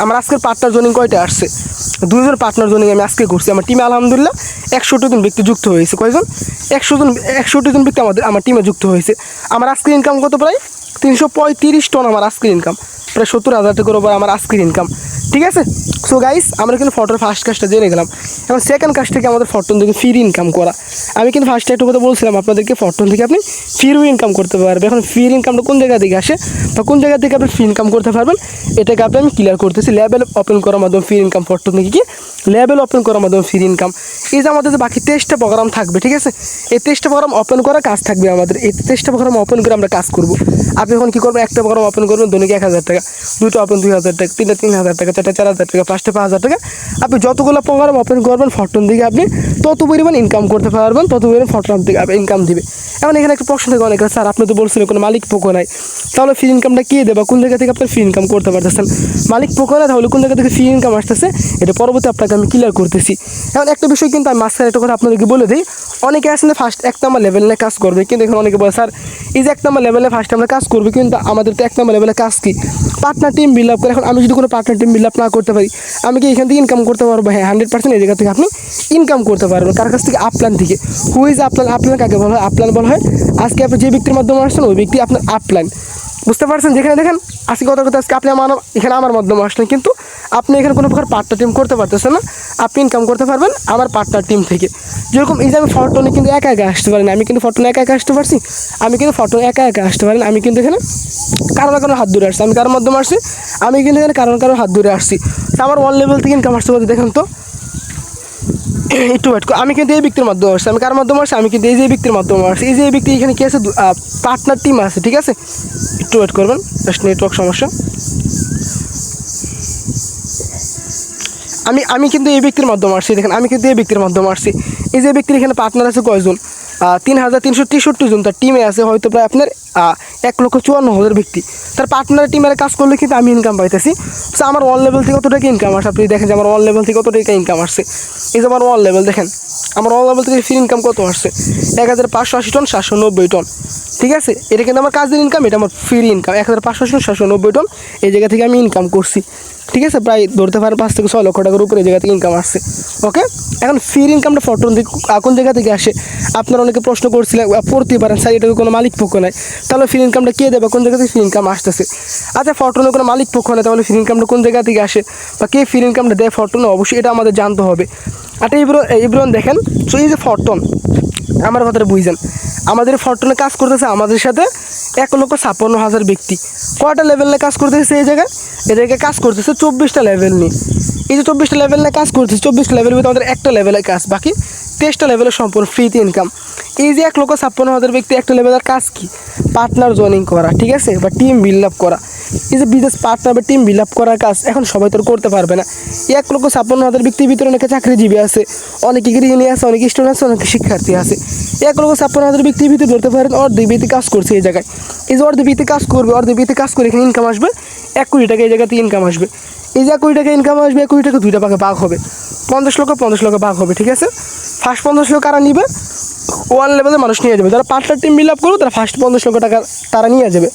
আমার আজকের পার্টনার জোনিং কয়টা আসছে, 2 জন পার্টনার জোনিং আমি আজকে করছি। আমার টিমে আলহামদুলিল্লাহ 61 জন ব্যক্তি যুক্ত হয়েছে। কয়জন? 61 জন ব্যক্তি আমার টিমে যুক্ত হয়েছে। আমার আজকের ইনকাম কত, প্রায় 335 টন আমার আজকের ইনকাম, প্রায় 70,000 টাকার উপর আমার আজকের ইনকাম, ঠিক আছে। সো গাইস, আমরা কিন্তু ফটোর ফার্স্ট কাজটা জেনে গেলাম। এখন সেকেন্ড কাজ থেকে আমাদের ফটোন থেকে ফ্রি ইনকাম করা। আমি কিন্তু ফার্স্টে একটা কথা বলছিলাম আপনাদেরকে, ফটোন থেকে আপনি ফ্রি ইনকাম করতে পারবেন। এখন ফ্রি ইনকামটা কোন জায়গা থেকে আসে বা কোন জায়গা থেকে আপনি ফ্রি ইনকাম করতে পারবেন, এটাকে আমি ক্লিয়ার করতেছি। লেভেল ওপেন করার মাধ্যমে ফ্রি ইনকাম, ফটোন থেকে কি লেভেল ওপেন করার মাধ্যমে ফ্রি ইনকাম। এই যে আমাদের যে বাকি 23টা প্রোগ্রাম থাকবে, ঠিক আছে, এই 23টা প্রোগ্রাম ওপেন করা কাজ থাকবে আমাদের। এই 23টা প্রোগ্রাম ওপেন করে আমরা কাজ করব। আপনি এখন কী করবেন, একটা প্রোগ্রাম ওপেন করবেন দৈনিক 1,000 টাকা, দুটো ওপেন 2,000 টাকা, 3টা 3,000 টাকা, 4টা 4,000 টাকা, 5টা 5,000 টাকা। আপনি যতগুলো প্রোগ্রাম ওপেন করবেন ফটোন থেকে আপনি তত পরিমাণ ইনকাম করতে পারবেন, তত পরিমাণ ফটোন থেকে ইনকাম দিবে। এখন এখানে একটা প্রশ্ন থাকে অনেক, স্যার আপনি তো বলছিলেন কোনো মালিক পক্ষ নাই, তাহলে ফ্রি ইনকামটা কে দেবে, কোন জায়গা থেকে আপনি ফ্রি ইনকাম করতে পারতেছেন? মালিক পক্ষ নাই, তাহলে কোন জায়গা থেকে ফ্রি ইনকাম আসতেছে, এটা পরবর্তী আপনাকে আমি ক্লিয়ার করতেছি। এখন একটা বিষয় কিন্তু আমি মাঝখানে একটা কথা আপনাদেরকে বলে দিই, অনেকে আসলে ফার্স্ট 1 নম্বর লেভেলে কাজ করবে, কিন্তু এখন অনেকে বলে স্যার এই যে 1 নম্বর লেভেলে ফার্স্ট আমরা কাজ করবো, কিন্তু আমাদের তো 1 নম্বর লেভেলে কাজ কি, পার্টনার টিম বিল্ড আপ করে। এখন আমি যদি কোনো পার্টনার টিম বিল্ড আপ না করতে পারি, আমি কি এখান থেকে ইনকাম করতে পারবো? হ্যাঁ, 100% এই জায়গা থেকে আপনি ইনকাম করতে পারবেন। কার কাছ থেকে? আপলান থেকে। Who is আপলান? আপলান কাকে বলা হয়? আপলান বলা হয় আজকে আপনি যে ব্যক্তির মাধ্যমে আসছেন ওই ব্যক্তি আপনার আপলান, বুঝতে পারছেন। যেখানে দেখেন আজকে কথা আজকে আপনি এখানে আমার মাধ্যমে আসলেন, কিন্তু আপনি এখানে কোনো প্রকার পার্টনার টিম করতে পারতেছেন না, আপনি ইনকাম করতে পারবেন আমার পার্টনার টিম থেকে। যেরকম এই যে আমি ফটোনে কিন্তু একা একা আসতে পারি না, আমি কিন্তু ফটোনে একা একা আসতে পারছি, আমি কিন্তু ফটোনে একা একা আসতে পারি না, আমি কিন্তু এখানে কারো না কারো হাত ধরে আসছি। আমি কারোর মাধ্যমে আসছি, আমি কিন্তু এখানে কারো হাত ধরে আসছি। তো আমার ওয়ান লেভেল থেকে ইনকাম আসতে পারছি, দেখেন তো একটু ওয়েট করো। আমি কিন্তু এই ব্যক্তির মাধ্যমে আসছি, আমি কার মাধ্যমে আসছি, আমি কিন্তু এই যে ব্যক্তির মাধ্যমে আসছি। এই যে এই ব্যক্তি এখানে কি আছে, পার্টনার টিম আছে, ঠিক আছে। একটু ওয়েট করবেন, জাস্ট নেটওয়ার্ক সমস্যা। আমি কিন্তু এই ব্যক্তির মাধ্যমে আসছি, দেখেন আমি কিন্তু এই ব্যক্তির মাধ্যমে আসছি। এই যে ব্যক্তির এখানে পার্টনার আছে কয়জন, 3,363 জন তার টিমে আছে, হয়তো প্রায় আপনার 1,54,000 ব্যক্তি তার পার্টনার টিমের কাজ করলে কিন্তু আমি ইনকাম পাইতেছি। সো আমার ওয়ান লেভেল থেকে কত টাকা ইনকাম আসে, আপনি দেখেন যে আমার ওয়ান লেভেল থেকে কত টাকা ইনকাম আসছে। এই যে আমার ওয়ান লেভেল দেখেন, আমার ওয়ান লেভেল থেকে ফ্রি ইনকাম কত আসছে, 1,580 টন 790 টন, ঠিক আছে। এটা কিন্তু আমার কাজের ইনকাম, এটা আমার ফ্রি ইনকাম, 1,580 টন 790 টন এই জায়গা থেকে আমি ইনকাম করছি, ঠিক আছে। প্রায় ধরতে পারেন 5 থেকে 6 লক্ষ টাকার উপরে এই জায়গা থেকে ইনকাম আসছে, ওকে। এখন ফ্রি ইনকামটা ফটোন থেকে কোন জায়গা থেকে আসে, আপনারা অনেকে প্রশ্ন করছিলেন, পড়তে পারেন স্যার এটাকে কোনো মালিক পক্ষ নাই, তাহলে ফ্রি ইনকামটা কে দেবে, কোন জায়গা থেকে ফ্রি ইনকাম আসতেছে? আচ্ছা, ফটোনের কোনো মালিক পক্ষ নাই, তাহলে ফ্রি ইনকামটা কোন জায়গা থেকে আসে বা কে ফ্রি ইনকামটা দেয় ফটোনে, অবশ্যই এটা আমাদের জানতে হবে। আচ্ছা এবার দেখেন, সো এই যে ফটোন, আমার কথাটা বুঝছেন, আমাদের ফটোনে কাজ করতেছে আমাদের সাথে 1,56,000 ব্যক্তি। কয়টা লেভেল নিয়ে কাজ করতেছে এই জায়গায় কাজ করতেছে 24টা লেভেল নিয়ে। এই যে 24টা লেভেল নিয়ে কাজ করতেছে, 24টা লেভেল ভিতরে আমাদের একটা লেভেলের কাজ, বাকি 23টা লেভেলের সম্পূর্ণ ফ্রিতে ইনকাম। এই যে 1,56,000 ব্যক্তি একটা লেভেলের কাজ কি, পার্টনার জয়েনিং করা, ঠিক আছে, বা টিম বিল্ড আপ করা। এই যে বিজনেস পার্টনার বা টিম বিল্ড আপ করার কাজ এখন সবাই তো করতে পারবে না। 1,56,000 ব্যক্তির ভিতরে অনেকে চাকরিজীবী আছে, অনেকে গৃহিণী আছে, অনেকে স্টুডেন্ট আছে, অনেকে শিক্ষার্থী আছে। 1,56,000 ব্যক্তির ভিতরে ধরতে পারেন অর্ধেক ব্যক্তি কাজ করছে এই জায়গায়। এই যে অর্ধেক ব্যক্তি কাজ করবে, অর্ধেক ব্যক্তি কাজ করে এখানে ইনকাম আসবে 1 কোটি টাকা, এই জায়গাতে ইনকাম আসবে। এই যে 1 কোটি টাকা ইনকাম আসবে, 1 কোটি টাকা দুইটা ভাগে ভাগ হবে, 50 লক্ষ ভাগ হবে, ঠিক আছে। ফার্স্ট 50 লক্ষ কারা নিবে, ওয়ান লেভেলে মানুষ নিয়ে যাবে, যারা পার্টনার টিম বিল আপ করবে তারা ফার্স্ট 50 লক্ষ টাকা তারা নিয়ে যাবে।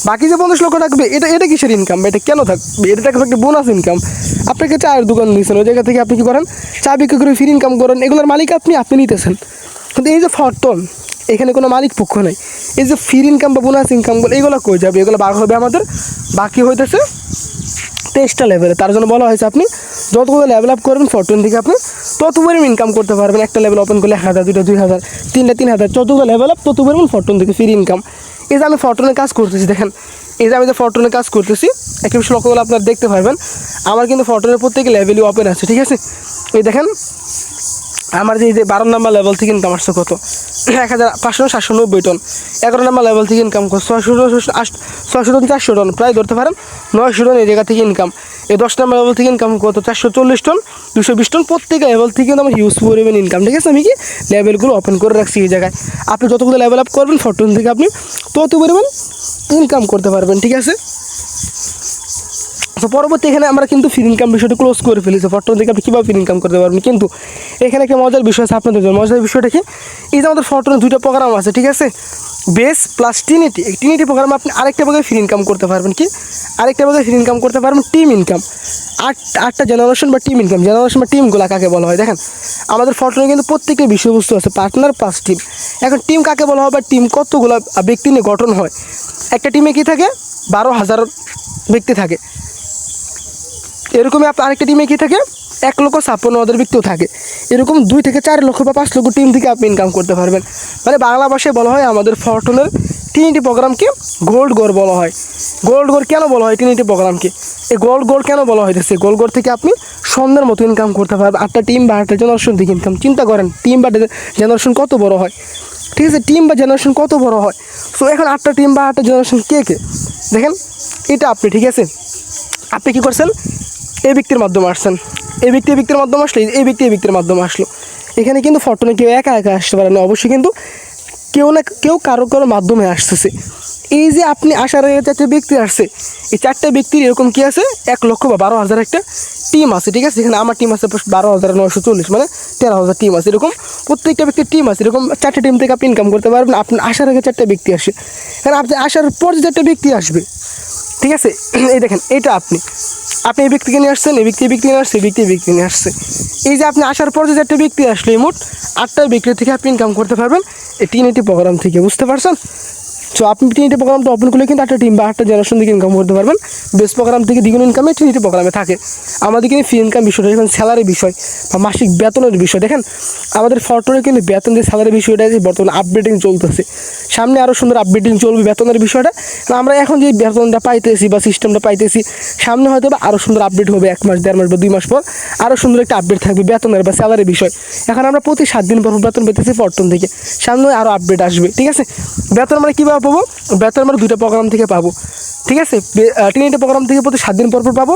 বাকি যে 50 লক্ষ থাকবে এটা কিসের ইনকাম, এটা কেন থাকবে, এটা থাকবে একটা বোনাস ইনকাম। আপনাকে চায়ের দোকান দিয়েছেন, ওই জায়গা থেকে আপনি কী করেন, চা বিক্রি করে ফ্রি ইনকাম করেন, এগুলোর মালিক আপনি নিতেছেন। কিন্তু এই যে ফরটন, এখানে কোনো মালিক পক্ষ নেই। এই যে ফ্রি ইনকাম বা বোনাস ইনকামগুলো এগুলো কই যাবে, এগুলো ভাগ হবে আমাদের, বাকি হইতেছে 23টা লেভেলে। তার জন্য বলা হয়েছে আপনি যতগুলো লেভেল আপ করবেন ফরটন থেকে আপনি তত পরিমাণ ইনকাম করতে পারবেন। একটা লেভেল ওপেন করলে 1000, 2টা 2000, 3টা 3000, যতগুলো লেভেল আপ তত পরিমাণ ফরটন থেকে ফ্রি ইনকাম। এই যে আমি ফরটনের কাজ করতেছি, দেখেন এই যে আমি যে ফরটনের কাজ করতেছি, একটা বিষয় লক্ষ্য করলে আপনারা দেখতে পারবেন আমার কিন্তু ফরটনের প্রত্যেক লেভেলই ওপেন আছে, ঠিক আছে। এই দেখেন আমার যে 12 নম্বর লেভেল থেকে ইনকাম আসছে কত, 1500-790 টন। 11 নম্বর লেভেল থেকে ইনকাম কত, 600 টন 400 টন, প্রায় ধরতে পারেন 900 টন এই জায়গা থেকে ইনকাম। এই 10 নম্বর লেভেল থেকে ইনকাম কত, 440 টন, 220 টন, প্রত্যেক লেভেল থেকে কিন্তু আমার হিউজ পরিমাণ ইনকাম, ঠিক আছে। আমি কি লেভেলগুলো ওপেন করে রাখছি এই জায়গায়। আপনি যতগুলো লেভেল আপ করবেন ফরটন থেকে আপনি তত পরিমাণ ইনকাম করতে পারবেন, ঠিক আছে। তো পরবর্তী এখানে আমরা কিন্তু ফ্রি ইনকাম বিষয়টা ক্লোজ করে ফেলেছি, ফরটন থেকে আপনি কীভাবে ফ্রি ইনকাম করতে পারবেন। কিন্তু এখানে একটা মজার বিষয় আছে আপনাদের জন্য। মজার বিষয়টা কি, এই যে আমাদের ফরটনের 2টা প্রোগ্রাম আছে, ঠিক আছে, বেস প্লাস টিনিটি। এই টিনিটি প্রোগ্রামে আপনি আরেকটা ভাগে ফ্রি ইনকাম করতে পারবেন, কি আরেকটা ভাগে ফ্রি ইনকাম করতে পারবেন টিম ইনকাম। 8টা জেনারেশন বা টিম ইনকাম, জেনারেশন বা টিমগুলো কাকে বলা হয়, দেখেন আমাদের ফরটনে কিন্তু প্রত্যেকটা বিষয়বস্তু আছে, পার্টনার প্লাস টিম। এখন টিম কাকে বলা হয় বা টিম কতগুলো ব্যক্তি নিয়ে গঠন হয়। একটা টিমে কী থাকে, 12,000 ব্যক্তি থাকে। এরকমই আপনার আরেকটা টিমে কী থাকে, 1,56,000 ব্যক্তিও থাকে। এরকম 2 থেকে 4 লক্ষ বা 5 লক্ষ টিম থেকে আপনি ইনকাম করতে পারবেন। মানে বাংলা ভাষায় বলা হয় আমাদের ফরটনের টিনিটি প্রোগ্রামকে গোল্ড গোর বলা হয়। গোল্ড গোর কেন বলা হয় টিনিটি প্রোগ্রামকে, এই গোল্ড গোর কেন বলা হয়েছে, গোল্ড গোর থেকে আপনি সন্ধ্যের মতো ইনকাম করতে পারবেন 8টা টিম বা 8টা জেনারেশন থেকে ইনকাম। চিন্তা করেন টিম বা জেনারেশন কত বড় হয়, ঠিক আছে, টিম বা জেনারেশন কত বড় হয়। সো এখন 8টা টিম বা 8টা জেনারেশন কে দেখেন, এটা আপনি, ঠিক আছে। আপনি কী করছেন, এই ব্যক্তির মাধ্যমে আসছেন, এই ব্যক্তির মাধ্যমে আসলে এই ব্যক্তির মাধ্যমে আসলো। এখানে কিন্তু ফরটনে কেউ একা আসতে পারে না, অবশ্যই কিন্তু কেউ না কেউ কারো মাধ্যমে আসতেছে। এই যে আপনি আসার আগে 4টে ব্যক্তি আসছে, এই 4টে ব্যক্তির এরকম কি আছে, 1 লক্ষ বা 12,000 একটা টিম আছে, ঠিক আছে। এখানে আমার টিম আছে 12,940, মানে 13,000 টিম আছে। এরকম প্রত্যেকটা ব্যক্তির টিম আছে, এরকম 4টে টিম থেকে আপনি ইনকাম করতে পারবেন। আপনার আসার আগে 4টে ব্যক্তি আসে, কারণ আপনি আসার পর যে 4টে ব্যক্তি আসবে, ঠিক আছে। এই দেখেন এটা আপনি এই ব্যক্তিকে নিয়ে আসছেন, এই ব্যক্তি নিয়ে আসছে, এই ব্যক্তি নিয়ে আসছে। এই যে আপনি আসার পর যে 4টে ব্যক্তি আসলে মোট 8টা ব্যক্তি থেকে আপনি ইনকাম করতে পারবেন এই টিনিটি প্রোগ্রাম থেকে, বুঝতে পারছেন। সো আপনি টিনিটি প্রোগ্রামটা ওপেন করলে কিন্তু 8টা টিম বা 8টা জেনারেশন থেকে ইনকাম করতে পারবেন। বেস প্রোগ্রাম থেকে দ্বিগুণ ইনকামে টিনিটি প্রোগ্রামে থাকে। আমাদের কিন্তু ফ্রি ইনকাম বিষয়টা যখন স্যালারি বিষয় বা মাসিক বেতনের বিষয়, দেখেন আমাদের ফরটনে কিন্তু বেতন যে স্যালারি বিষয়টা বর্তমানে আপডেটিং চলতেছে, সামনে আরও সুন্দর আপডেটিং চলবে বেতনের বিষয়টা। আমরা এখন যে বেতনটা পাইতেছি বা সিস্টেমটা পাইতেছি, সামনে হয়তো বা আরও সুন্দর আপডেট হবে, 1 মাস 1.5 মাস বা 2 মাস পর আরও সুন্দর একটা আপডেট থাকবে বেতনের বা স্যালারি বিষয়। এখন আমরা প্রতি 7 দিন পর বেতন পেতেছি ফরটন থেকে, সামনে আরও আপডেট আসবে, ঠিক আছে। বেতন মানে কীভাবে পাবো, বেতন মানে 2টা প্রোগ্রাম থেকে পাবো, ঠিক আছে। টিনিটি প্রোগ্রাম থেকে প্রতি 7 দিন পর পাবো,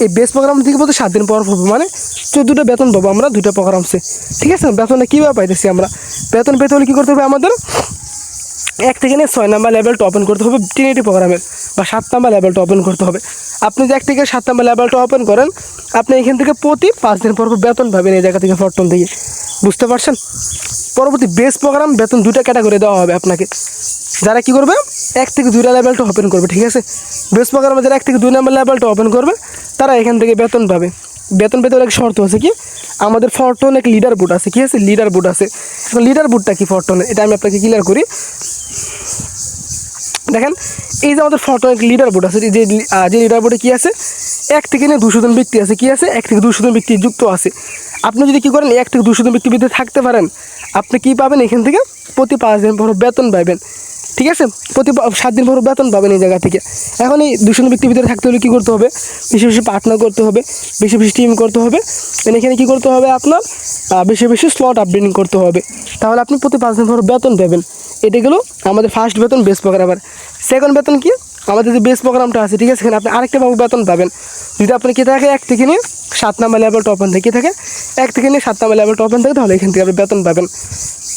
এই বেস প্রোগ্রাম থেকে প্রতি 7 দিন পর পাবো, মানে 14টা বেতন পাবো আমরা 2টা প্রোগ্রামসে, ঠিক আছে। বেতনটা কীভাবে পাইতেছি আমরা, বেতন পেতে হলে কী করতে হবে আমাদের, 1 থেকে নিয়ে 6 নাম্বার লেভেলটা ওপেন করতে হবে টিনিটি প্রোগ্রামের, বা 7 নাম্বার লেভেলটা ওপেন করতে হবে। আপনি যে 1 থেকে 7 নাম্বার লেভেলটা ওপেন করেন, আপনি এখান থেকে প্রতি 5 দিন পর বেতন পাবেন এই জায়গা থেকে ফরটন থেকে, বুঝতে পারছেন। পরবর্তী বেস প্রোগ্রাম বেতন 2টা ক্যাটাগরি দেওয়া হবে আপনাকে, যারা কী করবে 1 থেকে 2টা লেভেলটা ওপেন করবে, ঠিক আছে। বেস প্রোগ্রামে যারা 1 থেকে 2 নাম্বার লেভেলটা ওপেন করবে তারা এখান থেকে বেতন পাবে। বেতন পেতে অনেক শর্ত আছে, কি আমাদের ফরটনে এক লিডার বোর্ড আছে, কি আছে লিডার বোর্ড আছে। এখন লিডার বোর্ডটা কি ফরটনে, এটা আমি আপনাকে ক্লিয়ার করি। দেখেন এই যে আমাদের ফরটনে এক লিডার বোর্ড আছে, যে লিডার বোর্ডে কী আছে, 1 থেকে নিয়ে 200 জন ব্যক্তি আছে, কি আছে 1 থেকে 200 জন ব্যক্তি যুক্ত আছে। আপনি যদি কী করেন 1 থেকে 200 জন ব্যক্তির ভিতরে থাকতে পারেন, আপনি কী পাবেন এখান থেকে প্রতি 5 দিন পর বেতন পাবেন, ঠিক আছে। প্রতি 7 দিন পর বেতন পাবেন এই জায়গা থেকে। এখন এই 200 জন ব্যক্তির ভিতরে থাকতে হলে কী করতে হবে, বেশি বেশি পার্টনার করতে হবে, বেশি বেশি টিম করতে হবে। এখানে কী করতে হবে আপনার, বেশি বেশি স্লট আপডেটিং করতে হবে, তাহলে আপনি প্রতি 5 দিন পর বেতন পাবেন। এটা গেলো আমাদের ফার্স্ট বেতন বেস প্রোগ্রামের। সেকেন্ড বেতন কি, আমাদের যে বেস প্রোগ্রামটা আছে, ঠিক আছে, এখানে আপনি আরেকটা বেতন পাবেন যদি আপনি কী থাকে 1 থেকে নিয়ে 7 নাম্বার লেভেলটা ওপেন থেকে থাকে, 1 থেকে নিয়ে 7 নাম্বার লেভেলটা ওপেন থাকে, তাহলে এখান থেকে আপনি বেতন পাবেন।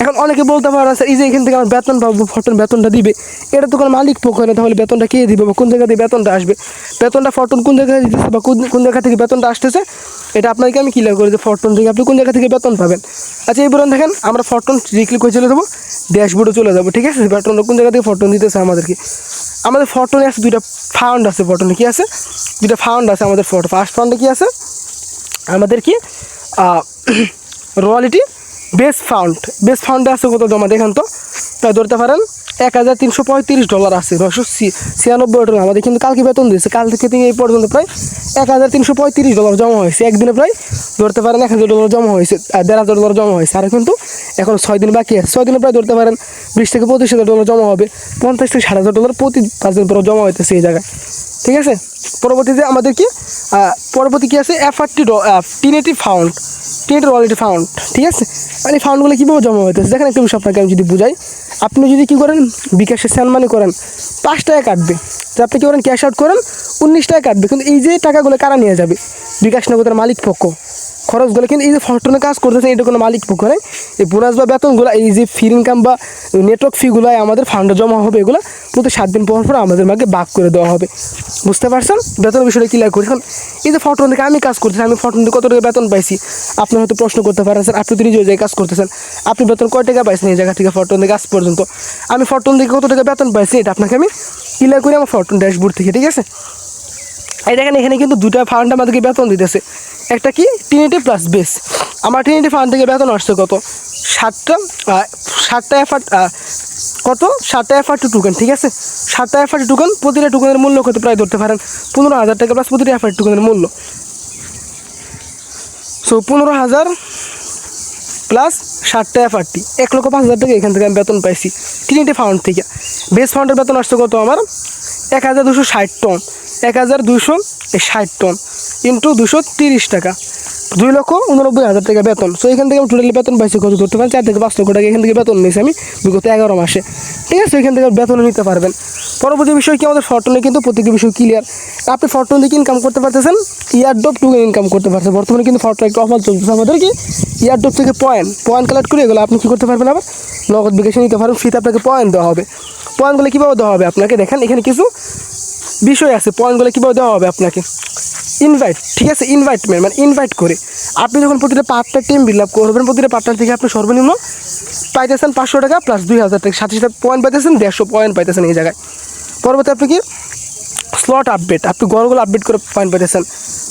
এখন অনেকে বলতে পারে স্যার এই যে এখান থেকে আমার বেতন পাবো, ফরটুন বেতনটা দিবে, এটা তো কোনো মালিক পক্ষ না, তাহলে বেতনটা কে দিবে বা কোন জায়গা থেকে বেতনটা আসবে, বেতনটা ফরটুন কোন জায়গায় দিতেছে বা কোন জায়গা থেকে বেতনটা আসতেছে, এটা আপনাকে আমি ক্লিয়ার করে দিই। ফরটুন থেকে আপনি কোন জায়গা থেকে বেতন পাবেন। আচ্ছা এই বলুন দেখেন, আমরা ফরটুন ক্লিক করে চলে যাবো, ড্যাশবোর্ডে চলে যাবো, ঠিক আছে। বেতনটা কোন জায়গা থেকে ফরটুন দিতেছে আমাদেরকে, আমাদের ফরটুনে আছে দুইটা ফান্ড আছে, ফরটুনে কি আছে, দুইটা ফান্ড আছে আমাদের। ফার্স্ট ফান্ডে কি আছে আমাদের, কি রয়্যালিটি বেস ফান্ড, বেস ফান্ডে আছে কত জমা দেখেন তো, প্রায় ধরতে পারেন $1335 আছে, $996 আমাদের কিন্তু কালকে বেতন দিয়েছে, কাল থেকে এই পর্যন্ত প্রায় $1335 জমা হয়েছে, একদিনে প্রায় ধরতে পারেন $1000 জমা হয়েছে, আর $1500 জমা হয়েছে, আর কিন্তু এখন 6 দিন বাকি আছে, 6 দিনে প্রায় ধরতে পারেন $20,000 থেকে $25,000 জমা হবে, $50,000 থেকে $60,000 প্রতি 5 দিন পর জমা হইতেছে এই জায়গায়, ঠিক আছে। পরবর্তীতে আমাদের কি পরবর্তী কী আছে, টিনেটি ফাউন্ড, টিনেটি রয়্যালিটি ফাউন্ড, ঠিক আছে। মানে এই ফাউন্ডগুলো কীভাবে জমা হইতেছে দেখেন একটা বিষয় আপনাকে আমি যদি বুঝাই, আপনি যদি কী করেন বিকাশে সেন্ড মানি করেন 5 টাকা কাটবে, তো আপনি কী করেন ক্যাশ আউট করেন 19 টাকা কাটবে, কিন্তু এই যে টাকাগুলো কারা নিয়ে যাবে, বিকাশ নগদের মালিক পক্ষ, খরচগুলো কিন্তু এই যে ফরটুনে কাজ করতেছে এটা কোনো মালিক পক্ষ নেই, এই বোনাস বা বেতনগুলো এই যে ফি ইনকাম বা নেটওয়ার্ক ফিগুলো আমাদের ফান্ডে জমা হবে, এগুলো প্রতি 7 দিন পর আমাদের মাকে ভাগ করে দেওয়া হবে, বুঝতে পারছেন বেতন বিষয়টা ক্লিয়ার করি। এখন এই যে ফরটুন থেকে আমি কাজ করতেছি, আমি ফরটুন থেকে কত টাকা বেতন পাইছি, আপনি হয়তো প্রশ্ন করতে পারেন স্যার আপনি তো নিজে জায়গায় কাজ করতেছেন, আপনি বেতন কয় টাকা পাইছেন এই জায়গা থেকে ফরটুন থেকে কাজ পর্যন্ত, আমি ফরটুন থেকে কত টাকা বেতন পাইছি এটা আপনাকে আমি ক্লিয়ার করি আমার ফরটুন ড্যাশবোর্ড থেকে, ঠিক আছে। এই দেখেন এখানে কিন্তু দুটা ফান্ড আমাদেরকে বেতন দিতেছে, একটা কি টিনিটি প্লাস বেস, আমার টিনিটি ফান্ড থেকে বেতন আসছে কত 7টা এফআরটি টোকেন, ঠিক আছে। 7টা এফআরটি টোকেন, প্রতিটা টোকেনের মূল্য কত প্রায় ধরতে পারেন $15,000 প্লাস প্রতিটা এফআরটি টোকেনের মূল্য, সো 15,000 প্লাস 7টা এফআরটি 1,05,000 টাকা এখান থেকে আমি বেতন পাইছি টিনিটি ফান্ড থেকে। বেস ফান্ডের বেতন আসছে কত আমার 1,260 টন, 1,260 টন ইন্টু 230 টাকা, 2,89,000 টাকা বেতন। সো এখান থেকে আমি টোটালি বেতন পাইছি কত ধরতে পারেন 4 থেকে 5 লক্ষ টাকা এখান থেকে বেতন নিয়েছি আমি বিগত 11 মাসে, ঠিক আছে। এখান থেকে বেতন নিতে পারবেন। পরবর্তী বিষয় কি আমাদের ফরটুনে কিন্তু প্রত্যেকটি বিষয় ক্লিয়ার, আপনি ফরটুন থেকে ইনকাম করতে পারতেছেন, ইয়ারড্রপ টোকেন ইনকাম করতে পারছেন। বর্তমানে কিন্তু ফরটুন একটা অফার চলতেছে আমাদের, কি ইয়ারড্রপ থেকে পয়েন্ট কালেক্ট করে এগুলো আপনি কী করতে পারবেন, আবার নগদ বিকাশে নিতে পারবেন, ফ্রিতে আপনাকে পয়েন্ট দেওয়া হবে। পয়েন্টগুলো কীভাবে দেওয়া হবে আপনাকে দেখেন, এখানে কিছু বিষয় আছে, পয়েন্টগুলো কীভাবে দেওয়া হবে আপনাকে, ইনভাইট, ঠিক আছে, ইনভাইটমেন্ট মানে ইনভাইট করে আপনি যখন প্রতিটা পার্টনার টিম বিল আপ করবেন, প্রতিটা পার্টনার থেকে আপনি সর্বনিম্ন পাইতেছেন 500 টাকা প্লাস 2,000 টাকা, সাথে সাথে পয়েন্ট পাইতেছেন 150 পয়েন্ট পাইতেছেন এই জায়গায়। পরবর্তী আপনি কি স্লট আপডেট, আপনি গড়গুলো আপডেট করে পয়েন্ট পাইতেছেন।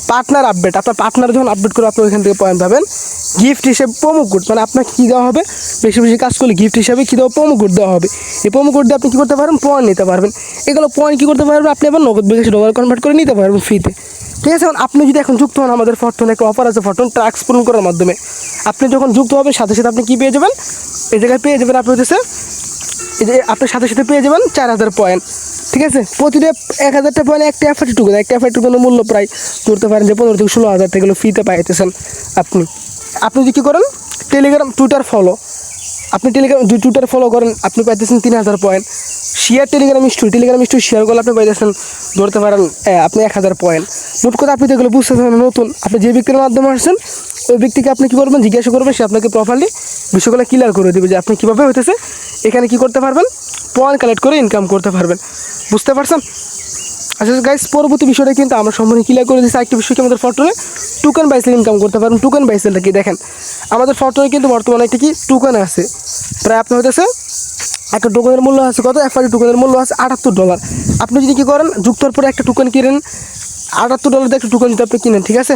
পার্টনার আপডেট, আপনার পার্টনার যখন আপডেট করে আপনি ওইখান থেকে পয়েন্ট পাবেন। গিফট হিসেবে প্রোমো কোড, মানে আপনাকে কী দেওয়া হবে, বেশি বেশি কাজ করলে গিফট হিসাবে কী দেওয়া, প্রোমো কোড দেওয়া হবে। এই প্রোমো কোড দিয়ে আপনি কী করতে পারবেন, পয়েন্ট নিতে পারবেন। এগুলো পয়েন্ট কী করতে পারবেন, আপনি আবার নগদ বিকাশে ডলার কনভার্ট করে নিতে পারবেন ফ্রিতে, ঠিক আছে। এখন আপনি যদি এখন যুক্ত হন আমাদের ফরটুনে একটা অফার আছে, ফরটুন ট্রাক্স পূরণ করার মাধ্যমে আপনি যখন যুক্ত হবেন সাথে সাথে আপনি কী পেয়ে যাবেন, এই জায়গায় পেয়ে যাবেন আপনি হচ্ছে এই যে আপনার সাথে সাথে পেয়ে যাবেন 4,000 পয়েন্ট, ঠিক আছে। প্রতিটা 1,000টা পয়েন্ট একটা এফআরটি টোকেন, একটা এফআরটি টোকেনের মূল্য প্রায় ধরতে পারেন যে 15 থেকে 16,000 টাকা ফ্রিতে পাইতেছেন আপনি। আপনি যদি কী করেন টেলিগ্রাম টুইটার ফলো, আপনি টুইটার ফলো করেন আপনি পাইতেছেন 3,000 point. Share Telegram story share করলে আপনি পাইতেছেন ধরতে পারেন আপনি 1,000 পয়েন্ট। মোট কথা আপনি তো এগুলো বুঝতেছেন নতুন, আপনি যে ব্যক্তির মাধ্যমে আসছেন ওই ব্যক্তিকে আপনি কী করবেন, জিজ্ঞাসা করবেন, সে আপনাকে প্রপারলি বিষয়গুলো ক্লিয়ার করে দেবে যে আপনি কীভাবে হইতেছে এখানে কী করতে পারবেন, পয়েন্ট কালেক্ট করে ইনকাম করতে পারবেন, বুঝতে পারছেন। আচ্ছা গাইস, পরবর্তী বিষয়টা কিন্তু আমরা সম্পূর্ণ ক্লিয়ার করে দিচ্ছি। আরেকটি বিষয় কি আমাদের ফরটুনে টোকেন বাইসেল ইনকাম করতে পারবেন। টোকেন বাইসেলটা কি দেখেন, আমাদের ফরটুনে কিন্তু বর্তমানে একটি কি টোকেন আছে, প্রায় আপনার হইতেছে একটা টোকেনের মূল্য আছে কত, এফআরটি টোকেনের মূল্য আছে $78। আপনি যদি কী করেন যুক্ত হওয়ার পরে একটা টোকেন কিনেন, $78 দিয়ে একটা টোকেন যদি আপনি কিনেন, ঠিক আছে,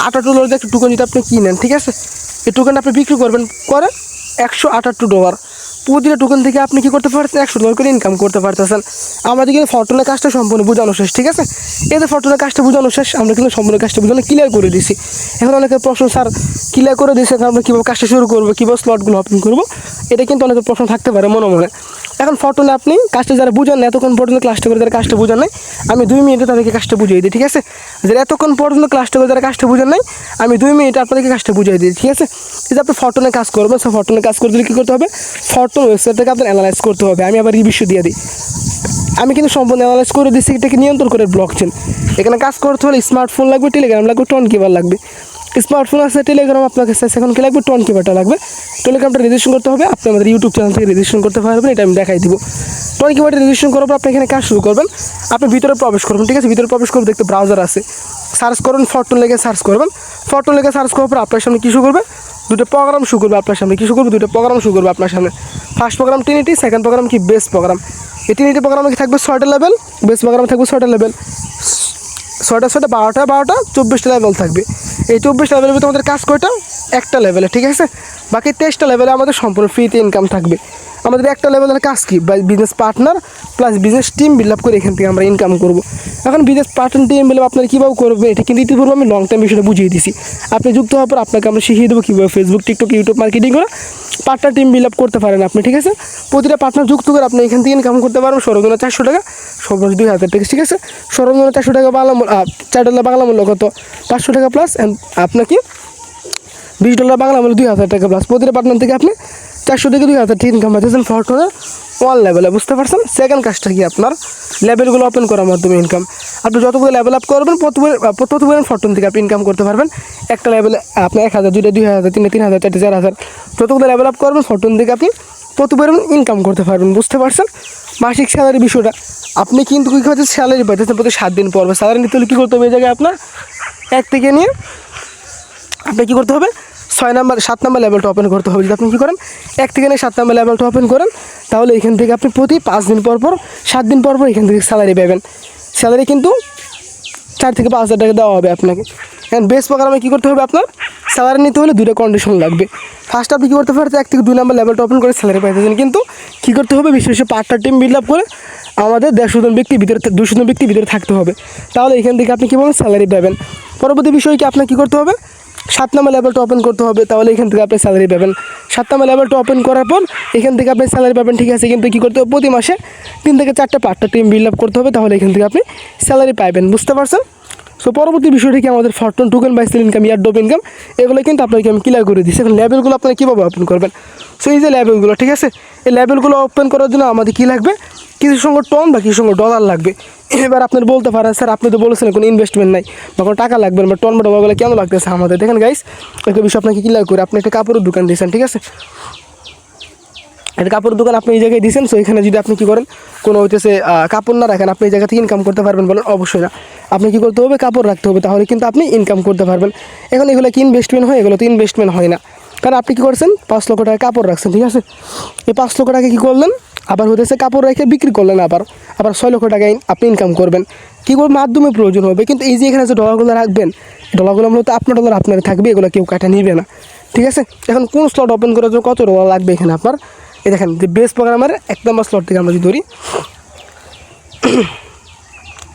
$78 দিয়ে একটা টোকেন যদি আপনি কিনেন, ঠিক আছে, এই টোকেনটা আপনি বিক্রি করবেন করে $178। প্রতিটা টোকেন থেকে আপনি কী করতে পারছেন, $100 করে ইনকাম করতে পারতেছেন। আমাদের কিন্তু ফরটুনের কাজটা সম্পূর্ণ বোঝানো শেষ, ঠিক আছে। এদের ফরটুনের কাজটা বোঝানো শেষ, আমরা কিন্তু সম্পূর্ণ কাজটা বোঝানো ক্লিয়ার করে দিছি। এখন অনেকের প্রশ্ন, স্যার ক্লিয়ার করে দিয়েছে আমরা কীভাবে কাজটা শুরু করবো, কীভাবে স্লটগুলো ওপেন করবো, এটা কিন্তু অনেকের প্রশ্ন থাকতে পারে মনে মনে। এখন ফরটুনে আপনি কাজটা যারা বুঝেন না, এতক্ষণ পর্যন্ত ক্লাসটা করে যারা কাজটা বুঝেন নাই, আমি 2 মিনিটে তাদেরকে কাজটা বুঝিয়ে দিই, ঠিক আছে। যারা এতক্ষণ পর্যন্ত ক্লাসটা করে যারা কাজটা বুঝেন নাই, আমি 2 মিনিটে আপনাদেরকে কাজটা বুঝিয়ে দিই, ঠিক আছে। এই যে আপনি ফরটুনে কাজ করবেন, সো ফরটুনে কাজ করতে হলে কী করতে হবে, ফরটুন ওয়েবসাইটটাকে আপনার অ্যানালাইজ করতে হবে। আমি আবার রিভিউ দিয়ে দিই, আমি কিন্তু সম্পূর্ণ অ্যানালাইজ করে দিচ্ছি, এটাকে নিয়ন্ত্রণ করে ব্লকচেন। এখানে কাজ করতে হলে স্মার্টফোন লাগবে, টেলিগ্রাম লাগবে, টোন কেবল লাগবে। স্মার্টফোন আছে, টেলিগ্রাম আপনার কাছে আছে, এখন কি লাগবে? টোন কিপারটা লাগবে। টেলিগ্রামটা রেজিস্ট্রেশন করতে হবে, আপনি আমাদের ইউটিউব চ্যানেল থেকে রেজিস্ট্রেশন করতে পারবেন, এটা আমি দেখাই দিব। টোন কিপারটা রেজিস্ট্রেশন করার পর আপনি এখানে কাজ শুরু করবেন, আপনি ভিতরে প্রবেশ করবেন, ঠিক আছে? ভিতরে প্রবেশ করবে, দেখতে ব্রাউজার আছে, সার্চ করুন, ফরটন লেগে সার্চ করবেন। ফরটন লেগে সার্চ করার পর আপনার সামনে কী শুরু করবে? দুটো প্রোগ্রাম শুরু করবে আপনার সামনে, কী শুরু করবে? দুটো প্রোগ্রাম শুরু করবে আপনার সামনে। ফার্স্ট প্রোগ্রাম টিনিটি, সেকেন্ড প্রোগ্রাম কি? Base program. এই টিনিটি প্রোগ্রামে কি থাকবে? 6টা লেভেল, বেস প্রোগ্রামে থাকবে 6টা লেভেল, 6টা 12টা 24টা লেভেল থাকবে। এই 24টা লেভেলের ভিতরে আমাদের কাজ কয়টা? একটা লেভেলে, ঠিক আছে? বাকি 23টা লেভেলে আমাদের সম্পূর্ণ ফ্রিতে ইনকাম থাকবে। আমাদের একটা লেভেলের কাজ কি? Business partner plus business team build up করে এখান থেকে আমরা ইনকাম করব। এখন business partner team build up আপনারা কীভাবে করবে এটা কিন্তু ইতিপূর্বে আমি লং টাইম বিষয়টা বুঝিয়ে দিয়েছি। আপনি যুক্ত হওয়ার পর আপনাকে আমরা শিখিয়ে দেবো কীভাবে ফেসবুক, টিকটক, ইউটিউব মার্কেটিং করে পার্টনার টিম বিল্ড আপ করতে পারেন আপনি, ঠিক আছে? প্রতিটা পার্টনার যুক্ত করে আপনি এখান থেকে ইনকাম করতে পারবেন সর্বনিম্ন 400 টাকা, সর্বনিম্ন 2000 টাকা, ঠিক আছে? সর্বনিম্ন 400 টাকা বাংলা $4 বাংলা মূল্য কত? 500 টাকা প্লাস আপনাকে $20 বাংলা মূল্য 2000 টাকা প্লাস। প্রতিটা পার্টনার থেকে আপনি 400 থেকে 2000 টাকা ইনকাম পাচ্ছেন ফরটনের ওয়ান লেভেলে, বুঝতে পারছেন? সেকেন্ড কাজটা কি? আপনার লেভেলগুলো ওপেন করার মাধ্যমে ইনকাম। আপনি যতগুলো লেভেল আপ করবেন ততগুলো ফরটন থেকে আপনি ইনকাম করতে পারবেন। একটা লেভেলে আপনি 1000, 2টা 2000, 3টা 3000, 4টা 4000, যতগুলো লেভেল আপ করবেন ফরটন থেকে আপনি প্রতিবার ইনকাম করতে পারবেন, বুঝতে পারছেন? মাসিক স্যালারি বিষয়টা আপনি কিন্তু কী হচ্ছে স্যালারি পাইতেছেন প্রতি 7 দিন পর। স্যালারি নিতে হলে কী করতে হবে? এই জায়গায় আপনার 1 থেকে নিয়ে আপনি কী করতে হবে? 7 নাম্বার লেভেলটা ওপেন করতে হবে। যদি আপনি কী করেন 1 থেকে নিয়ে 7 নাম্বার লেভেলটা ওপেন করেন, তাহলে এখান থেকে আপনি প্রতি 5 দিন পর 7 দিন পর এখান থেকে স্যালারি পাবেন। স্যালারি কিন্তু 4 থেকে 5,000 টাকা দেওয়া হবে আপনাকে। এখন বেস প্রোগ্রামে কী করতে হবে? আপনার স্যালারি নিতে হলে 2টা কন্ডিশন লাগবে। ফার্স্ট আপনি কী করতে পারছেন? 1 থেকে 2 নাম্বার লেভেলটা ওপেন করে স্যালারি পাইতেছেন, কিন্তু কী করতে হবে? বিশেষ পার্টনার টিম বিল্ড আপ করে আমাদের 150 জন ব্যক্তি ভিতরে 200 জন ব্যক্তি ভিতরে থাকতে হবে, তাহলে এখান থেকে আপনি কী পাবেন? স্যালারি পাবেন। পরবর্তী বিষয় কি? আপনার কী করতে হবে? 7 নাম্বার লেভেলটা ওপেন করতে হবে, তাহলে এখান থেকে আপনি স্যালারি পাবেন। 7 নাম্বার লেভেলটা ওপেন করার পর এখান থেকে আপনি স্যালারি পাবেন, ঠিক আছে? কিন্তু কী করতে হবে? প্রতি মাসে 3 থেকে 4টা পার্টনার টিম বিল্ড আপ করতে হবে, তাহলে এখান থেকে আপনি স্যালারি পাবেন, বুঝতে পারছেন? সো পরবর্তী বিষয়টি কি? আমাদের fortune token buy sell income, airdrop income, এগুলো কিন্তু আপনাকে আমি ক্লিয়ার করে দিচ্ছি। এখন লেভেলগুলো আপনারা কীভাবে ওপেন করবেন? সো এই যে লেভেলগুলো, ঠিক আছে? এই লেভেলগুলো ওপেন করার জন্য আমাদের কী লাগবে? কিছু সঙ্গে টন বা কিছু সঙ্গে ডলার লাগবে। এবার আপনার বলতে পারেন, স্যার আপনি তো বলেছেন কোনো ইনভেস্টমেন্ট নাই বা কোনো টাকা লাগবে না, বা টন বা ডলারগুলো কেন লাগতেছে আমাদের? দেখেন গাইস, একটা বিষয় আপনাকে ক্লিয়ার করে, আপনি একটা কাপড়ের দোকান দিয়েছেন, ঠিক আছে? একটা কাপড়ের দোকান আপনি এই জায়গায় দিয়েছেন। সো এখানে যদি আপনি কী করেন, কোনো হইতেছে কাপড় না রাখেন, আপনি এই জায়গা থেকে ইনকাম করতে পারবেন বলেন? অবশ্যই না। আপনি কী করতে হবে? কাপড় রাখতে হবে, তাহলে কিন্তু আপনি ইনকাম করতে পারবেন। এখন এগুলো কি ইনভেস্টমেন্ট হয়? এগুলো তো ইনভেস্টমেন্ট হয় না, কারণ আপনি কী করছেন? 5 লক্ষ টাকা কাপড় রাখছেন, ঠিক আছে? এই 5 লক্ষ টাকা কী করলেন? আবার হইতেছে কাপড় রেখে বিক্রি করলেন, আবার 6 লক্ষ টাকা আপনি ইনকাম করবেন। কী করবেন? মাধ্যমে প্রয়োজন হবে, কিন্তু এই যে এখানে যে ডলারগুলো রাখবেন, ডলারগুলো মূলত আপনার ডলার আপনার থাকবে, এগুলো কেউ কাটা নিবে না, ঠিক আছে? এখন কোন স্লট ওপেন করার জন্য কত ডলার লাগবে? এখানে আপনার এই দেখেন যে বেস প্রোগ্রামের 1 নম্বর স্লট থেকে আমরা যদি ধরি,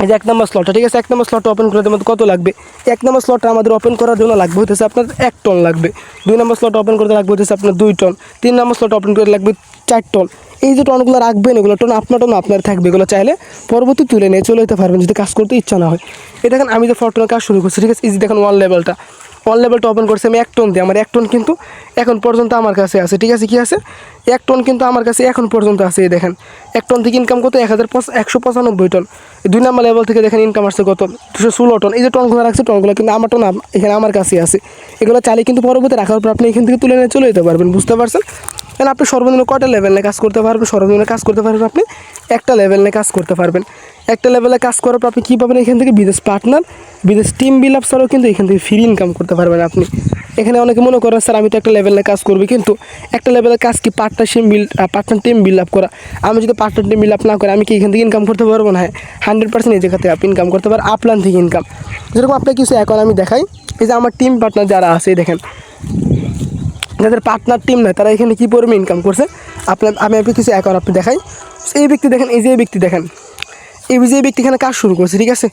এই যে 1 নম্বর স্লটটা, ঠিক আছে? 1 নম্বর স্লটটা ওপেন করার জন্য কত লাগবে? 1 নম্বর স্লটটা আমাদের ওপেন করার জন্য লাগবে হইতেছে আপনার 1 টন লাগবে। 2 নম্বর স্লট ওপেন করতে লাগবে হইতেছে আপনার 2 টন। 3 নম্বর স্লট ওপেন করতে লাগবে 4 টন। এই যে টনগুলো রাখবেন, এগুলো টন আপনার থাকবে, এগুলো চাইলে পরবর্তী তুলে নিয়ে চলে যেতে পারবেন যদি কাজ করতে ইচ্ছা না হয়। এই দেখেন আমি যে ফরটনের কাজ শুরু করছি, ঠিক আছে? এই যে দেখেন ওয়ান লেভেলটা ওপেন করছি আমি 1 টন দিয়ে। আমার 1 টন কিন্তু এখন পর্যন্ত আমার কাছে আছে, ঠিক আছে? কি আছে? 1 টন কিন্তু আমার কাছে এখন পর্যন্ত আছে। এই দেখেন 1 টন থেকে ইনকাম কত? 195 টন। 2 নম্বর লেভেল থেকে দেখেন ইনকাম আসছে কত? 216 টন। এই যে টনগুলো রাখছে, টনগুলো কিন্তু আমার টন এখানে আমার কাছে আছে। এগুলো চালিয়ে কিন্তু পরবর্তী রাখার পর আপনি এখান থেকে তুলে নিয়ে চলে যেতে পারবেন, বুঝতে পারছেন? কারণ আপনি সর্বনিম্ন কয়টা লেভেল নিয়ে কাজ করতে পারবেন? সর্বনিম্ন কাজ করতে পারবেন আপনি একটা লেভেল নিয়ে কাজ করতে পারবেন। একটা লেভেলে কাজ করার পর আপনি কী পাবেন? এখান থেকে বিদেশ পার্টনার, বিদেশ টিম বিল্ড আপ ছাড়াও কিন্তু এখান থেকে ফ্রি ইনকাম করতে পারবেন আপনি। এখানে অনেকে মনে করেন স্যার আমি তো একটা লেভেলে কাজ করবো, কিন্তু একটা লেভেলের কাজ কি পার্টনার টিম বিল্ড আপ করা। আমি যদি পার্টনার টিম বিল্ড আপ না করে আমি কি এখান থেকে ইনকাম করতে পারবো না? 100% এই জায়গা থেকে আপনি ইনকাম করতে পারেন, আপলাইন থেকে ইনকাম। যেরকম আপনার কিছু এখন আমি দেখাই, এই যে আমার টিম পার্টনার যারা আছে দেখেন, যাদের পার্টনার টিম নয় তারা এখানে কী পরিমাণ ইনকাম করছে আমি কিছু অ্যাকাউন্ট আপনি দেখাই। এই ব্যক্তি দেখেন, এই যে ব্যক্তি দেখেন, এই যে ব্যক্তি এখানে কাজ শুরু করছে, ঠিক আছে?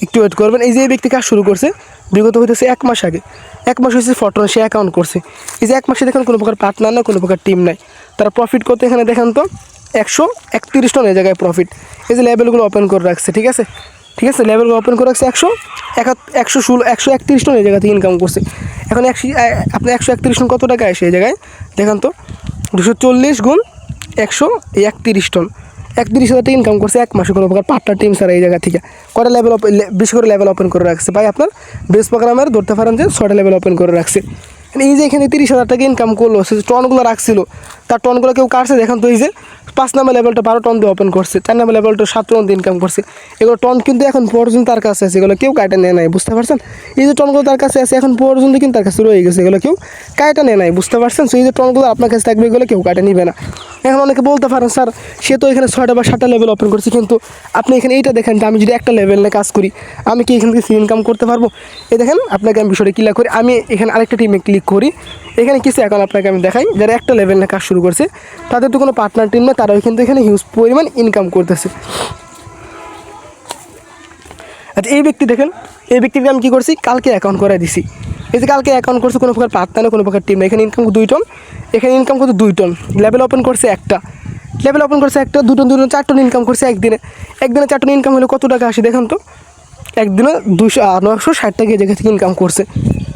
একটু ওয়েট করবেন। এই যে ব্যক্তি কাজ শুরু করছে বিগত হইতেছে 1 মাস আগে, 1 মাস হয়েছে ফরটন সে অ্যাকাউন্ট করছে। এই যে 1 মাসে দেখেন কোনো প্রকার পার্টনার না, কোনো প্রকার টিম নাই, তারা প্রফিট করতে এখানে দেখেন তো 131 টন এই জায়গায় প্রফিট। এই যে লেভেলগুলো ওপেন করে রাখছে, ঠিক আছে? লেভেলগুলো ওপেন করে রাখছে 131 টন এই জায়গা থেকে ইনকাম করছে। এখন আপনি 131 টন কত টাকা আসে এই জায়গায় দেখেন তো? 240 গুণ 131 টন, 31,000 টাকা ইনকাম করছে 1 মাসে কোনো প্রকার পার্টনার টিম ছাড়া এই জায়গা থেকে। কটা লেভেল বেশি করে লেভেল ওপেন করে রাখছে ভাই আপনার বেস প্রোগ্রামের ধরতে পারেন যে 6টা লেভেল ওপেন করে রাখছে। এই যে এখানে 30,000 টাকা ইনকাম করলো, সে টনগুলো রাখছিল, তার টনগুলো কেউ কাটছে দেখেন তো। এই যে 5 নম্বর লেভেলটা 12 টন দিয়ে ওপেন করছে, 4 নম্বর লেভেলটা 7 টন দিয়ে ইনকাম করছে। এগুলো টন কিন্তু এখন পর্যন্ত তার কাছে আছে, এগুলো কেউ কাটা নেয় নাই, বুঝতে পারছেন। এই যে টনগুলো তার কাছে আছে এখন পর্যন্ত কিন্তু তার কাছে রয়ে গেছে, এগুলো কেউ কাটা নেয় নাই, বুঝতে পারছেন। সেই যে টনগুলো আপনার কাছে থাকবে এগুলো কেউ কাটা নিবে না। এখন অনেকে বলতে পারেন স্যার সে তো এখানে 6টা বা 7টা লেভেল ওপেন করছে, কিন্তু আপনি এখানে এইটা দেখেন যে আমি যদি একটা লেভেল নিয়ে কাজ করি আমি কি এখান থেকে ইনকাম করতে পারবো? এই দেখেন আপনাকে আমি বিষয়টা ক্লিয়ার করি। আমি এখানে আরেকটা টিমে ক্লিক করি, এখানে কিছু অ্যাকাউন্ট আপনাকে আমি দেখাই যারা একটা লেভেল নিয়ে কাজ শুরু করছে, তাদের তো কোনো পার্টনার টিম না, তারাও কিন্তু এখানে হিউজ পরিমাণ ইনকাম করতেছে। আচ্ছা এই ব্যক্তি দেখেন, এই ব্যক্তিকে আমি কী করছি কালকে অ্যাকাউন্ট করে দিছি। এই যে কালকে অ্যাকাউন্ট করছে, কোনো প্রকার পার্টনার না, কোনো প্রকার টিম না, এখানে ইনকাম 2 টন, এখানে ইনকাম করছে 2 টন, লেভেল ওপেন করছে একটা, লেভেল ওপেন করছে একটা, 2 টন 2 টন 4 টন ইনকাম করছে একদিনে। 4 টন ইনকাম হলে কত টাকা আসে দেখেন তো, একদিনে 960 টাকা এই জায়গা থেকে ইনকাম করছে।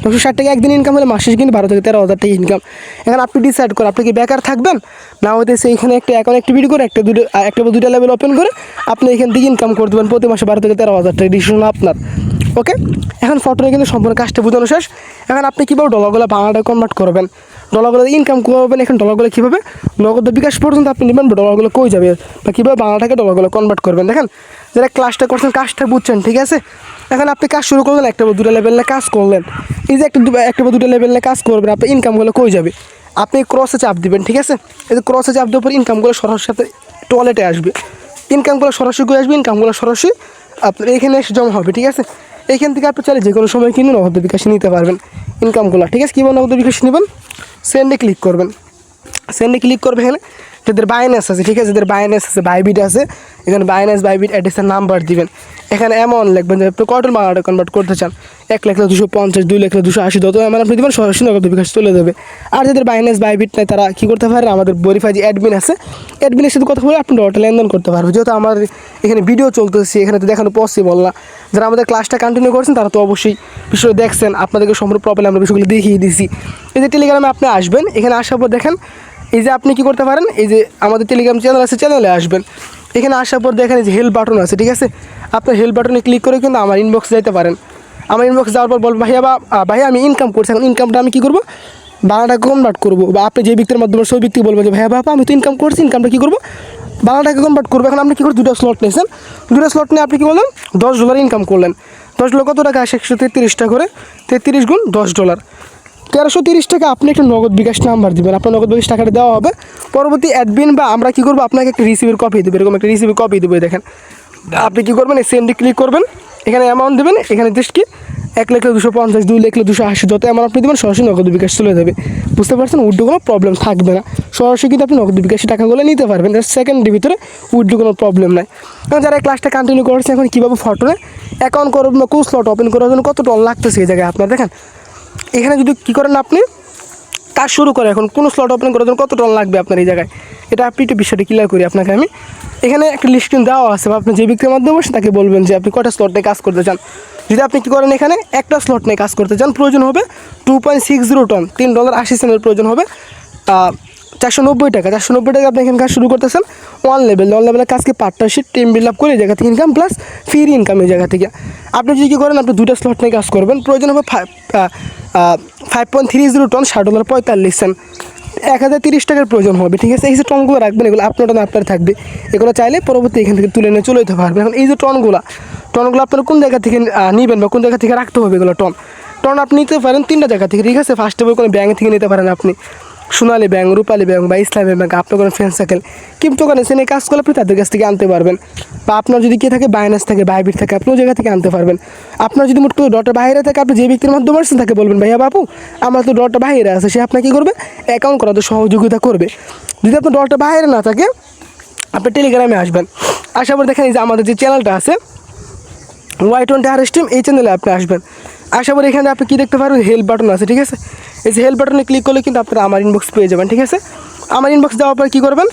960 টাকা একদিন ইনকাম হলে মাসে কিন্তু 12 থেকে 13,000 টাকা ইনকাম। এখন আপনি ডিসাইড করেন আপনি কি বেকার থাকবেন না হতে সেইখানে একটা অ্যাকাউন্ট অ্যাক্টিভিটি করে একটা বা 2টা লেভেল ওপেন করে আপনি এখান থেকে ইনকাম করতে পারেন প্রতি মাসে 12 থেকে 13,000 টাকা, ডিসিশন আপনার। ওকে, এখন ফটোটা কিন্তু সম্পূর্ণ কাজটা বোঝানো শেষ। এখন আপনি কীভাবে ডলারগুলো বাংলাটা কনভার্ট করবেন, ডলারগুলো ইনকাম করবেন, এখন ডলারগুলো কীভাবে নগদ বিকাশ পর্যন্ত আপনি নেবেন, ডলারগুলো কই যাবে বা কীভাবে বাংলাটাকে ডলারগুলো কনভার্ট করবেন। দেখেন যারা ক্লাসটা করছেন কাজটা বুঝছেন, ঠিক আছে। এখন আপনি কাজ শুরু করলেন, একটা বা 2টা লেভেলে কাজ করলেন, এই যে একটা বা 2টা লেভেলে কাজ করবেন, আপনার ইনকামগুলো কই যাবে, আপনি ক্রসে চাপ দিবেন, ঠিক আছে। এই যে ক্রসে চাপ দেওয়ার পর ইনকামগুলো সরাসরি সাথে টয়লেটে আসবে, ইনকামগুলো সরাসরি করে আসবে, ইনকামগুলো সরাসরি আপনার এখানে এসে জমা হবে, ঠিক আছে। এইখান থেকে আপনি চাইলে যে কোনো সময় কিন্তু নগদ বিকাশে নিতে পারবেন ইনকামগুলো, ঠিক আছে। কীভাবে নগদ বিকাশে নেবেন, সেন্ডে ক্লিক করবেন, সেন্ডে ক্লিক করবে এখানে যাদের বাইন্যান্স আছে, ঠিক আছে, যাদের বাইন্যান্স আছে, বাইবিট আছে, এখানে বাইন্যান্স বাইবিট অ্যাড্রেসের নাম্বার দিবেন, এখানে অ্যামাউন্ট লিখবেন যে আপনি কয়টার বাংলাটা কনভার্ট করতে চান, 1,250,000, 2,280,000 যত অ্যামাউন্ট আপনি দেবেন সরাসরি নগদ বিকাশ চলে যাবে। আর যাদের বাইন্যান্স বাইবিট নেই তারা কী করতে পারে, আমাদের ভেরিফাই যে অ্যাডমিন আছে, অ্যাডমিনের সাথে কথা বলে আপনি ডলারটা লেনদেন করতে পারবেন। যেহেতু আমার এখানে ভিডিও চলতেছে, এখানে তো দেখানো পসিবল না। যারা আমাদের ক্লাসটা কন্টিনিউ করছেন তারা তো অবশ্যই বিষয়টা দেখছেন, আপনাদেরকে সম্পূর্ণ প্রবলেম আমরা বিষয়গুলো দেখিয়ে দিয়েছি। এই যে টেলিগ্রামে আপনি আসবেন, এখানে আসার পর দেখেন এই যে আপনি কী করতে পারেন, এই যে আমাদের টেলিগ্রাম চ্যানেল আছে, চ্যানেলে আসবেন, এখানে আসার পর দেখেন এই যে হেল্প বাটন আছে, ঠিক আছে। আপনার হেল্প বাটনে ক্লিক করে কিন্তু আমার ইনবক্সে যেতে পারেন। আমার ইনবক্স যাওয়ার পর বলবো ভাইয়া আমি ইনকাম করছি, এখন ইনকামটা আমি কী করবো, বাংলাটাকে কনভার্ট করবো, বা আপনি যে ব্যক্তির মাধ্যমে সেই ব্যক্তি বলবেন যে ভাইয়া বাবা আমি তো ইনকাম করছি, ইনকামটা কী করবো, বাংলাটাকে কনভার্ট করবো। এখন আপনি কী করবেন, 2টা স্লট নিয়েছেন, 2টা স্লট নিয়ে আপনি কী বললেন, $10 ইনকাম করলেন। $10 কত টাকা আসে, 133 টাকা করে, 33 গুণ $10, 1330 টাকা আপনি একটা নগদ বিকাশ নাম্বার দেবেন, আপনার নগদ বিকাশ টাকাটা দেওয়া হবে। পরবর্তী অ্যাডমিন বা আমরা কী করবো, আপনাকে একটা রিসিভের কপি দেবে, এরকম একটা রিসিভের কপি দেবে। দেখেন আপনি কী করবেন, এই সেন্ডে ক্লিক করবেন, এখানে অ্যামাউন্ট দেবেন, এখানে জাস্ট কি 1,250,000, 2,280,000 যত অ্যামাউন্ট আপনি দেবেন সরাসরি নগদ বিকাশ চলে যাবে, বুঝতে পারছেন। উইথড্র কোনো প্রবলেম থাকবে না, সরাসরি কিন্তু আপনি নগদ বিকাশে টাকাগুলো নিতে পারবেন, সেকেন্ডের ভিতরে উইথড্র কোনো প্রবলেম নাই। এখন যারা ক্লাসটা কন্টিনিউ করছে এখন কীভাবে ফটোনে অ্যাকাউন্ট করবেন বা কোন স্লট ওপেন করার জন্য কত টন লাগতেছে এই জায়গায় আপনার দেখেন। এখানে যদি কী করেন আপনি কাজ শুরু করে এখন কোনো স্লট ওপেন করার জন্য কত টন লাগবে আপনার এই জায়গায়, এটা আপনি একটু বিষয়টা ক্লিয়ার করি আপনাকে আমি। এখানে একটা লিস্টিং দেওয়া আছে, বা আপনি যে ব্যক্তির মাধ্যমে বসে তাকে বলবেন যে আপনি কটা স্লট নিয়ে কাজ করতে চান। যদি আপনি কী করেন এখানে একটা স্লট নিয়ে কাজ করতে চান, প্রয়োজন হবে 2.60 টন, $3.80 প্রয়োজন হবে, 490 টাকা। 490 টাকা আপনি এখানে কাজ শুরু করতেছেন। ওয়ান লেভেলের কাজকে পার্টনারশিপ টিম বিল্ড আপ করে এই জায়গা থেকে ইনকাম প্লাস ফ্রি ইনকাম এই জায়গা থেকে। আপনি যদি কী করেন, আপনি 2টা স্লট নিয়ে কাজ করবেন, প্রয়োজন হবে 5.30 টন, $60.45, 1,030 টাকার প্রয়োজন হবে, ঠিক আছে। এই যে টনগুলো রাখবেন এগুলো আপনার টন আপনার থাকবে, এগুলো চাইলে পরবর্তী এখান থেকে তুলে নিয়ে চলে যেতে পারবেন। এখন এই যে টনগুলো আপনার কোন জায়গা থেকে নেবেন বা কোন জায়গা থেকে রাখতে হবে, এগুলো টন আপনি নিতে পারেন 3টা জায়গা থেকে, ঠিক আছে। ফার্স্ট অফ অল কোনো ব্যাঙ্ক থেকে নিতে পারেন আপনি, সোনালী ব্যাংক, রূপালী ব্যাংক বা ইসলামী ব্যাংক, আপনার কোনো ফ্রেন্ড সার্কেল ক্রিপ্টোকারেন্সি নিয়ে কাজ করলে আপনি তাদের কাছ থেকে আনতে পারবেন, বা আপনার যদি কে থাকে বাইন্যান্স থাকে, বাইবিট থাকে, আপনি ওই জায়গা থেকে আনতে পারবেন। আপনার যদি মোট কোনো ডটের বাইরে থাকে, আপনি যে ব্যক্তির মাধ্যমে আসছেন তাকে বলবেন ভাইয়া বাবু আমার তো ডটটা বাইরে আছে, সে আপনাকে কী করবে, অ্যাকাউন্ট করাতে সহযোগিতা করবে। যদি আপনার ডটটা বাইরে না থাকে আপনি টেলিগ্রামে আসবেন, আসার পর দেখেন এই যে আমাদের যে চ্যানেলটা আছে Y20 টিম, এই চ্যানেলে আপনি আসবেন। আসার পর এখানে আপনি কী দেখতে পারবেন, হেল্প বাটন আছে, ঠিক আছে। এই যে হেল্প বাটনে ক্লিক করলে কিন্তু আপনারা আমার ইনবক্স পেয়ে যাবেন, ঠিক আছে। আমার ইনবক্স দেওয়ার পর কী করবেন,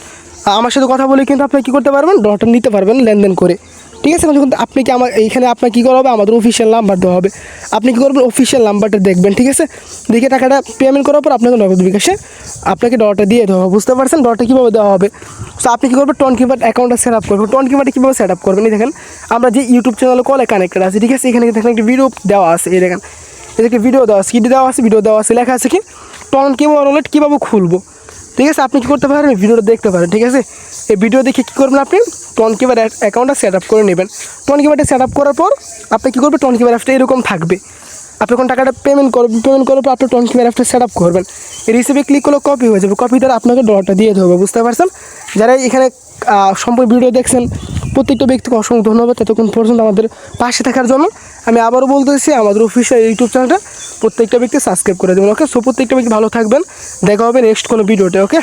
আমার সাথে কথা বলে কিন্তু আপনি কী করতে পারবেন, ডলারটা নিতে পারবেন লেনদেন করে, ঠিক আছে। যখন আপনি কি আমার এইখানে আপনার কী করা হবে, আমাদের অফিসিয়াল নাম্বার দেওয়া হবে। আপনি কী করবেন, অফিসিয়াল নাম্বারটা দেখবেন, ঠিক আছে। দেখে টাকাটা পেমেন্ট করার পর আপনাকে নগদ বিকাশে আপনাকে ডলারটা দিয়ে দেওয়া হবে, বুঝতে পারছেন ডলারটা কীভাবে দেওয়া হবে। সো আপনি কী করবেন, টোনকিপার অ্যাকাউন্টটা সেট আপ করবেন। টোনকিপারটা কীভাবে সেট আপ করবেন, এই দেখেন আমরা যে ইউটিউব চ্যানেলে কলে কানেক্টেড আছে, ঠিক আছে। এখানে দেখেন একটা ভিডিও দেওয়া আছে, এই দেখেন এদেরকে ভিডিও দেওয়া আছে, ভিডিও দেওয়া আছে, লেখা আছে কি টোনকিপার ওয়ালেট কীভাবে খুলবো, ঠিক আছে। আপনি কী করতে পারেন, ভিডিওটা দেখতে পারেন, ঠিক আছে। এই ভিডিও দেখে কী করবেন, আপনি টোনকিপার অ্যাকাউন্টটা সেট আপ করে নেবেন। টোনকিপারটা সেট আপ করার পর আপনি কী করবেন, টোনকিপার অ্যাপটা এরকম থাকবে। আপনি যখন টাকাটা পেমেন্ট করবেন, পেমেন্ট করার পর আপনি টোনকিপার অ্যাপটা সেট আপ করবেন। রিসিভে ক্লিক করলে কপি হয়ে যাবে, কপি দ্বারা আপনাকে ডলারটা দিয়ে দেবে, বুঝতে পারছেন। যারা এখানে সম্পূর্ণ ভিডিও দেখছেন প্রত্যেকটা ব্যক্তিকে অসংখ্য ধন্যবাদ এতক্ষণ পর্যন্ত আমাদের পাশে থাকার জন্য। আমি আবারও বলতেছি, আমাদের অফিসিয়াল ইউটিউব চ্যানেলটা প্রত্যেকটা ব্যক্তি সাবস্ক্রাইব করে দেবেন, ওকে। সো প্রত্যেকটা ব্যক্তি ভালো থাকবেন, দেখা হবে নেক্সট কোনো ভিডিওতে, ওকে।